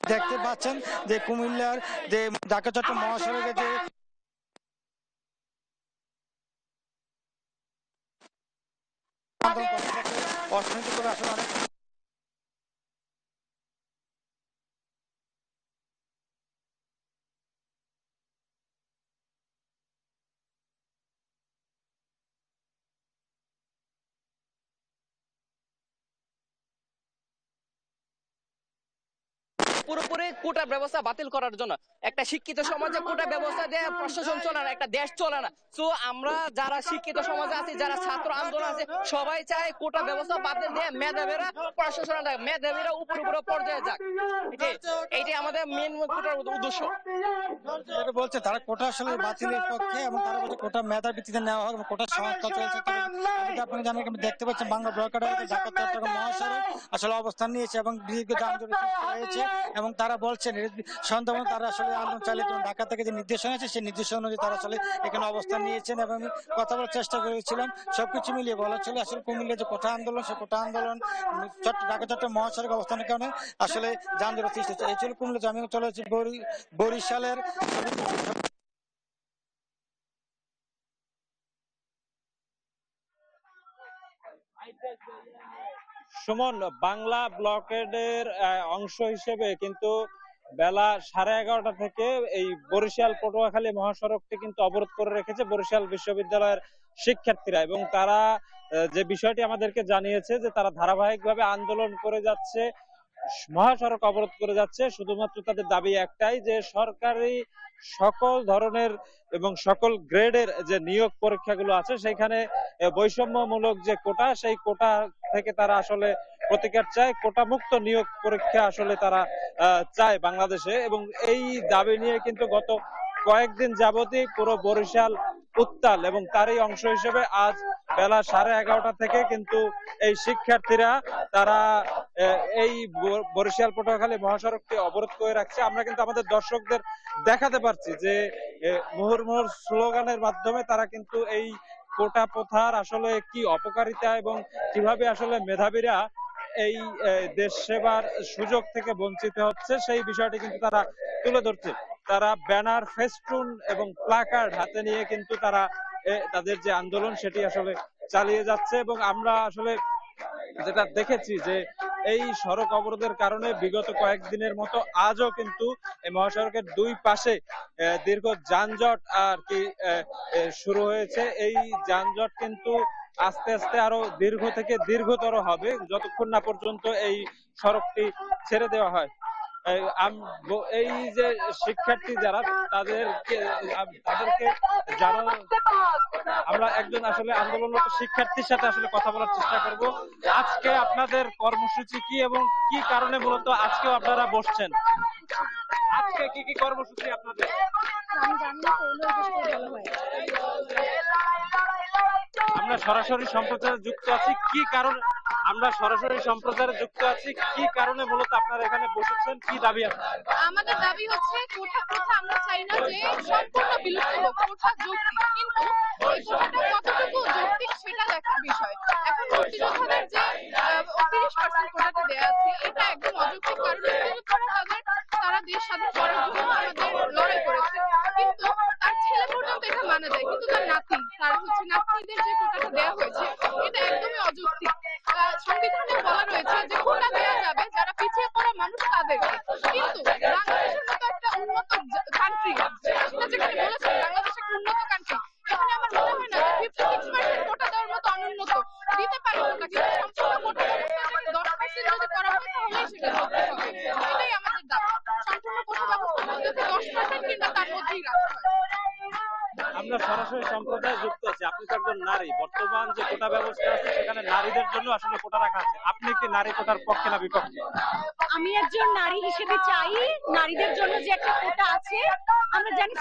দেখতে পাচ্ছেন যে কুমিল্লার যে ঢাকা চট্টগ্রাম মহাসড়কে যে অর্থনৈতিক আসলে অনেক পুরোপুরি কোটা ব্যবস্থা বাতিল করার জন্য একটা শিক্ষিত সমাজে কোটা ব্যবস্থা দেয় প্রশাসন চলে না, একটা দেশ চলে না। তো আমরা যারা শিক্ষিত সমাজে আছি, যারা ছাত্র আন্দোলন আছে, সবাই চায় কোটা ব্যবস্থা বাতিল দিয়ে মেধাবীরা প্রশাসন মেধাবীরা উপরে পর্যায়ে যাক। এইটাই আমাদের মেন কোটার উদ্দেশ্য। বলছে তারা কোটা আসলে বাতিলের পক্ষে এবং তারা বলছে কোটা মেধার ভিত্তিতে নেওয়া হোক এবং কোটা সংস্কার চলছে। আপনি জানেন দেখতে পাচ্ছেন বাংলা ব্লকেড ঢাকা চট্টগ্রাম মহাসড়ক আসলে অবস্থান নিয়েছে এবং দীর্ঘ যানজটের সৃষ্টি হয়েছে এবং তারা বলছেন সন্ধ্যা তারা আসলে আন্দোলন চালিয়ে ঢাকা থেকে যে নির্দেশনা আছে সেই নির্দেশনা অনুযায়ী তারা আসলে এখানে অবস্থান নিয়েছেন এবং আমি কথা বলার চেষ্টা করেছিলাম। সবকিছু মিলিয়ে বলা চলে আসলে কুমিল্লা যে কোটা আন্দোলন সে কোটা আন্দোলন ঢাকা চট্টগ্রাম মহাসড়ক অবস্থানের কারণে আসলে যানজটের সৃষ্টি হচ্ছে। এই ছিল কুমিল্লা। আমি চলে যাচ্ছি বরিশালের সুমন, বাংলা ব্লকেডের অংশ হিসেবে কিন্তু বেলা 11:30 থেকে এই বরিশাল পটুয়াখালী মহাসড়কটি কিন্তু অবরোধ করে রেখেছে বরিশাল বিশ্ববিদ্যালয়ের শিক্ষার্থীরা, এবং তারা যে বিষয়টি আমাদেরকে জানিয়েছে যে তারা ধারাবাহিকভাবে আন্দোলন করে যাচ্ছে, মহাসড়ক অবরোধ করে যাচ্ছে। শুধুমাত্র তাদের দাবি একটাই যে সরকারি সকল ধরনের এবং সকল গ্রেডের যে নিয়োগ পরীক্ষাগুলো আছে সেখানে বৈষম্যমূলক যে কোটা, সেই কোটা থেকে তারা আসলে প্রতিকার চায়, কোটা মুক্ত নিয়োগ পরীক্ষা আসলে তারা চায় বাংলাদেশে। এবং এই দাবি নিয়ে কিন্তু গত কয়েকদিন যাবতই পুরো বরিশাল উত্তাল, এবং তারই অংশ হিসেবে আজ বেলা 11:30 থেকে কিন্তু এই শিক্ষার্থীরা তারা এই বরিশাল পটুয়াখালী মহাসড়কটি অবরোধ করে রাখছে। আমরা কিন্তু আমাদের দর্শকদের দেখাতে পারছি যে মুহুর্মুহুর স্লোগানের মাধ্যমে তারা কিন্তু এই কোটা প্রথার আসলে কি অপকারিতা এবং কিভাবে আসলে মেধাবীরা এই দেশ সেবার সুযোগ থেকে বঞ্চিত হচ্ছে সেই বিষয়টি কিন্তু তারা তুলে ধরছে। তারা ব্যানার, ফেস্টুন এবং প্লাকার্ড হাতে নিয়ে কিন্তু তারা তাদের যে আন্দোলন সেটি আসলে চালিয়ে যাচ্ছে। এবং আমরা আসলে যেটা দেখেছি যে এই সড়ক অবরোধের কারণে বিগত কয়েকদিনের মতো আজও কিন্তু এই মহাসড়কের দুই পাশে দীর্ঘ যানজট আর কি শুরু হয়েছে। এই যানজট কিন্তু আস্তে আস্তে আরো দীর্ঘ থেকে দীর্ঘতর হবে যতক্ষণ না পর্যন্ত এই সড়কটি ছেড়ে দেওয়া হয়। এই যে শিক্ষার্থী যারা তাদেরকে জানানো, আমরা একজন আসলে আন্দোলনরত শিক্ষার্থীর সাথে আসলে কথা বলার চেষ্টা করব। আজকে আপনাদের কর্মসূচি কি এবং কি কারণে মূলত আজকেও আপনারা বসছেন? আজকে কি কি কর্মসূচি আপনাদের? আমরা সরাসরি সম্প্রচারে যুক্ত আছি, কি কারণে আমরা সরাসরি সম্প্রচারে যুক্ত আছি, কি কারণে মূলত আপনারা এখানে বসেছেন, কি দাবি আছে? আমাদের দাবি হচ্ছে কোটা প্রথা আমরা চাই না যে সম্পূর্ণ বিলুপ্ত হোক, কোটা যৌক্তিক, কিন্তু এই কোটাটা কতটুকু যৌক্তিক সেটা দেখার বিষয়। এখন মুক্তিযোদ্ধাদের যে 30% কোটাটা দেওয়া আছে এটা একদম অযৌক্তিক, কারণ তারা দেশ স্বাধীন করার জন্য আমাদের লড়াই করেছে, কিন্তু তার ছেলে পর্যন্ত এটা মানা যায়, কিন্তু তার নাতি, তার হচ্ছে নাতিদের যে কোটাটা দেওয়া হয়েছে এটা একদমই অযৌক্তিক। সংবিধানে বলা রয়েছে যে কোটা দেওয়া যাবে যারা পিছিয়ে পড়া মানুষ তাদেরকে, কিন্তু বাংলাদেশের মতো একটা উন্নত কান্ট্রি, সেটা যেখানে বলেছে বাংলাদেশ একটা উন্নত কান্ট্রি, এখানে আমার মনে হয় না যে 56% কোটা দেওয়ার মতো অনুন্নত দিতে পারে কোটা, কিন্তু সম্পূর্ণ কোটা ব্যবস্থাটাকে 10% যদি করা হয় তাহলেই সেটা হবে। এটাই আমাদের দাবি, সম্পূর্ণ কোটা ব্যবস্থার মধ্যে 10% কিংবা তার মধ্যেই রাখতে হয়। আমরা সরাসরি সম্প্রদায়ে যুক্ত আছি। আপনি তো একজন নারী, বর্তমান যে কোটা ব্যবস্থা আছে সেখানে নারীদের জন্য আসলে কোটা রাখা আছে, আপনি কি নারী কোটার পক্ষে না বিপক্ষে? আমি একজন নারী হিসেবে চাই নারীদের জন্য যে একটা কোটা আছে, আমরা জানি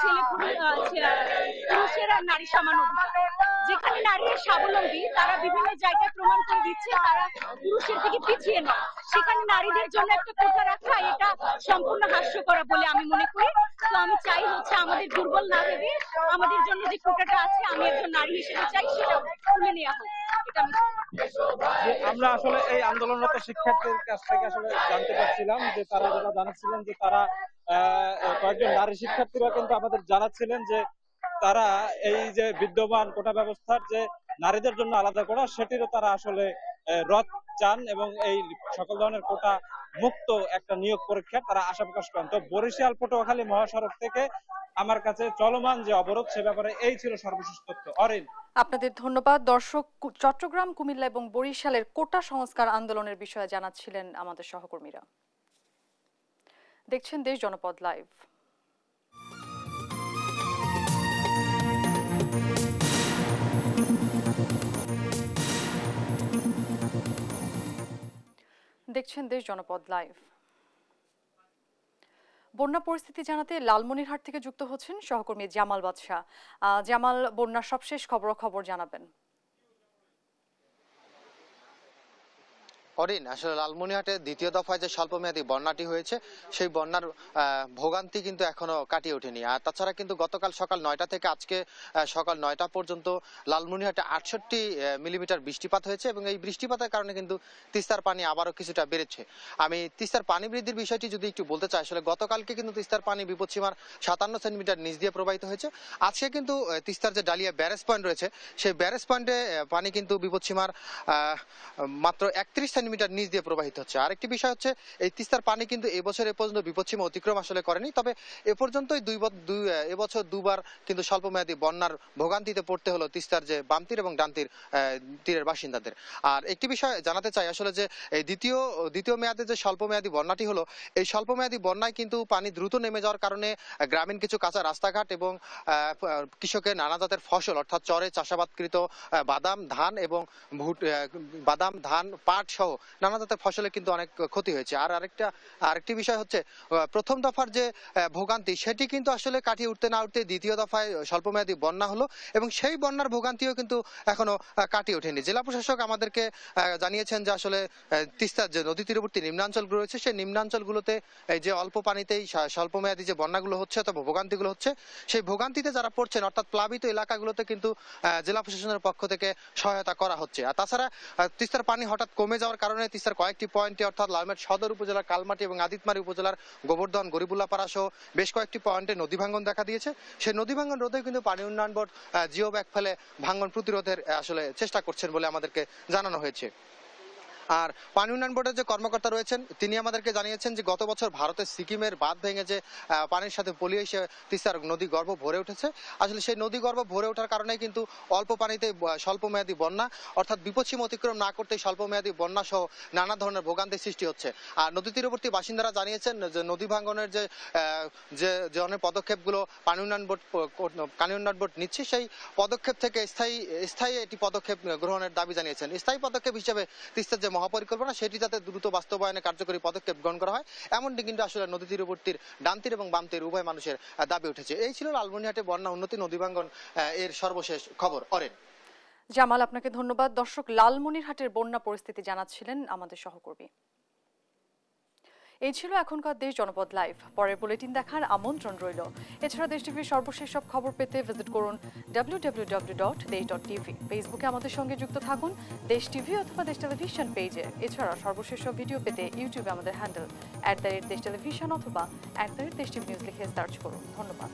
পুরুষের আর নারী সমান অধিকার, যেখানে নারীরা স্বাবলম্বী তারা বিভিন্ন জায়গায় প্রমাণ করে দিচ্ছে তারা পুরুষের থেকে পিছিয়ে নয়, সেখানে নারীদের জন্য একটা কোটা রাখা এটা সম্পূর্ণ হাস্যকর বলে আমি মনে করি। তো আমি চাই হচ্ছে আমাদের দুর্বল না ভেবে আমাদের জন্য যে কোটাটা আছে আমি একজন নারী হিসেবে চাই সেটা তুলে নেওয়া হোক। আমরা আসলে এই আন্দোলনরত শিক্ষার্থীদের কাছ থেকে আসলে জানতে পারছিলাম যে তারা যেটা জানাচ্ছিলেন যে তারা কয়েকজন নারী শিক্ষার্থীরা কিন্তু আমাদের জানাচ্ছিলেন যে তারা এই যে বিদ্যমান কোটা ব্যবস্থার যে নারীদের জন্য আলাদা করা সেটিরও তারা আসলে রদ চান, এবং এই সকল ধরনের কোটা মুক্ত একটা নিয়োগ পরীক্ষা তারা আশা প্রকাশ করেন। তো বরিশাল পটুয়াখালী মহাসড়ক থেকে আমার কাছে চলমান যে অবরোধ সে ব্যাপারে এই ছিল সর্বশেষ তথ্য। অরিন, আপনাদের ধন্যবাদ। দর্শক, চট্টগ্রাম, কুমিল্লা এবং বরিশালের কোটা সংস্কার আন্দোলনের বিষয়ে জানাচ্ছিলেন আমাদের সহকর্মীরা। দেখছেন দেশ জনপদ লাইভ। দেখছেন দেশ জনপদ লাইভ। বন্যা পরিস্থিতি জানাতে লালমনিরহাট থেকে যুক্ত হচ্ছেন সহকর্মী জামাল বাদশা। জামাল, বন্যার সবশেষ খবরাখবর জানাবেন। অরিন, আসলে লালমনিরহাটে দ্বিতীয় দফায় যে স্বল্পমেয়াদী বন্যাটি হয়েছে সেই বন্যার ভোগান্তি কিন্তু এখনো কাটিয়ে ওঠেনি। আর তাছাড়া কিন্তু গতকাল সকাল 9টা থেকে আজকে সকাল 9টা পর্যন্ত লালমনিরহাটে 68 মিলিমিটার বৃষ্টিপাত হয়েছে এবং এই বৃষ্টিপাতের কারণে কিন্তু তিস্তার পানি আবারও কিছুটা বেড়েছে। আমি তিস্তার পানি বৃদ্ধির বিষয়টি যদি একটু বলতে চাই, আসলে গতকালকে কিন্তু তিস্তার পানি বিপদসীমার 57 সেন্টিমিটার নিচ দিয়ে প্রবাহিত হয়েছে। আজকে কিন্তু তিস্তার যে ডালিয়া ব্যারেজ পয়েন্ট রয়েছে সেই ব্যারেজ পয়েন্টে পানি কিন্তু বিপদসীমার মাত্র 31 সেন্টিমিটার নিচ দিয়ে প্রবাহিত হচ্ছে। আরেকটি বিষয় হচ্ছে এই তিস্তার পানি কিন্তু এবছর এ পর্যন্ত বিপদসীমা অতিক্রম আসলে করেনি, তবে এ পর্যন্তই এবছর দুবার কিন্তু স্বল্পমেয়াদী বন্যার ভোগান্তিতে পড়তে হলো তিস্তার যে বাম তীর এবং ডান তীরের বাসিন্দাদের। আর একটি বিষয় জানাতে চাই, আসলে যে এই দ্বিতীয় মেয়াদে যে স্বল্পমেয়াদী বন্যাটি হলো, এই স্বল্পমেয়াদী বন্যায় কিন্তু পানি দ্রুত নেমে যাওয়ার কারণে গ্রামীণ কিছু কাঁচা রাস্তাঘাট এবং কৃষকের নানা জাতের ফসল অর্থাৎ চরে চাষাবাদকৃত বাদাম, ধান, পাট সহ নানা জাতের ফসলের কিন্তু অনেক ক্ষতি হয়েছে। আর আরেকটি বিষয় হচ্ছে প্রথম দফার যে ভোগান্তি সেটি কিন্তু আসলে কাটিয়ে উঠতে না উঠতে দ্বিতীয় দফায় স্বল্পমেয়াদী বন্যা হলো এবং সেই বন্যার ভোগান্তিও কিন্তু এখনো কাটিয়ে ওঠেনি। জেলা প্রশাসক আমাদেরকে জানিয়েছেন যে আসলে তিস্তার যে নদী তীরবর্তী নিম্নাঞ্চলগুলো রয়েছে সেই নিম্নাঞ্চলগুলোতে যে অল্প পানিতেই স্বল্পমেয়াদী যে বন্যাগুলো হচ্ছে অথবা ভোগান্তিগুলো হচ্ছে, সেই ভোগান্তিতে যারা পড়ছেন অর্থাৎ প্লাবিত এলাকাগুলোতে কিন্তু জেলা প্রশাসনের পক্ষ থেকে সহায়তা করা হচ্ছে। আর তাছাড়া তিস্তার পানি হঠাৎ কমে যাওয়ার কারণে তিস্তার কয়েকটি পয়েন্টে অর্থাৎ লালমাট সদর উপজেলার কালমাটি এবং আদিতমারি উপজেলার গোবর্ধন, গরিবুল্লাপাড়া সহ বেশ কয়েকটি পয়েন্টে নদী ভাঙ্গন দেখা দিয়েছে। সেই নদী ভাঙ্গন রোধে কিন্তু পানি উন্নয়ন বোর্ড জিও ব্যাগ ফেলে ভাঙ্গন প্রতিরোধের আসলে চেষ্টা করছেন বলে আমাদেরকে জানানো হয়েছে। আর পানি উন্নয়ন বোর্ডের যে কর্মকর্তা রয়েছেন তিনি আমাদেরকে জানিয়েছেন যে গত বছর ভারতের সিকিমের বাঁধ ভেঙে যে পানির সাথে পলিয়ে এসে তিস্তার নদী গর্ভ ভরে উঠেছে, আসলে সেই নদী গর্ভ ভরে ওঠার কারণে কিন্তু অল্প পানিতে স্বল্পমেয়াদী বন্যা অর্থাৎ বিপদসীমা অতিক্রম না করতে স্বল্পমেয়াদী বন্যা সহ নানা ধরনের ভোগান্তির সৃষ্টি হচ্ছে। আর নদী তীরবর্তী বাসিন্দারা জানিয়েছেন যে নদী ভাঙ্গনের যে ধরনের পদক্ষেপগুলো পানি উন্নয়ন বোর্ড নিচ্ছে সেই পদক্ষেপ থেকে স্থায়ী একটি পদক্ষেপ গ্রহণের দাবি জানিয়েছেন। স্থায়ী পদক্ষেপ হিসেবে তিস্তার যে মহাপরিকল্পনা সেটি যাতে দ্রুত বাস্তবায়নে কার্যকরী পদক্ষেপ গ্রহণ করা হয়, এমনটি কিন্তু আসলে নদী তীরবর্তীর ডান তীর এবং বাম তীর উভয় মানুষের দাবি উঠেছে। এই ছিল লালমনিরহাটে বন্যা উন্নতি নদী ভাঙ্গন এর সর্বশেষ খবর। অরেন। জামাল, আপনাকে ধন্যবাদ। দর্শক, লালমনিরহাটের বন্যা পরিস্থিতি জানাচ্ছিলেন আমাদের সহকর্মী। এই ছিল এখনকার দেশ জনপদ লাইভ। পরের বুলেটিন দেখার আমন্ত্রণ রইল। এছাড়া দেশ টিভির সর্বশেষ সব খবর পেতে ভিজিট করুন www.desh.tv। ফেসবুকে আমাদের সঙ্গে যুক্ত থাকুন দেশ টিভি অথবা দেশ টেলিভিশন পেজে। এছাড়া সর্বশেষ সব ভিডিও পেতে ইউটিউবে আমাদের হ্যান্ডেল @দেশ টেলিভিশন অথবা @দেশ টিভি নিউজ লিখে সার্চ করুন। ধন্যবাদ।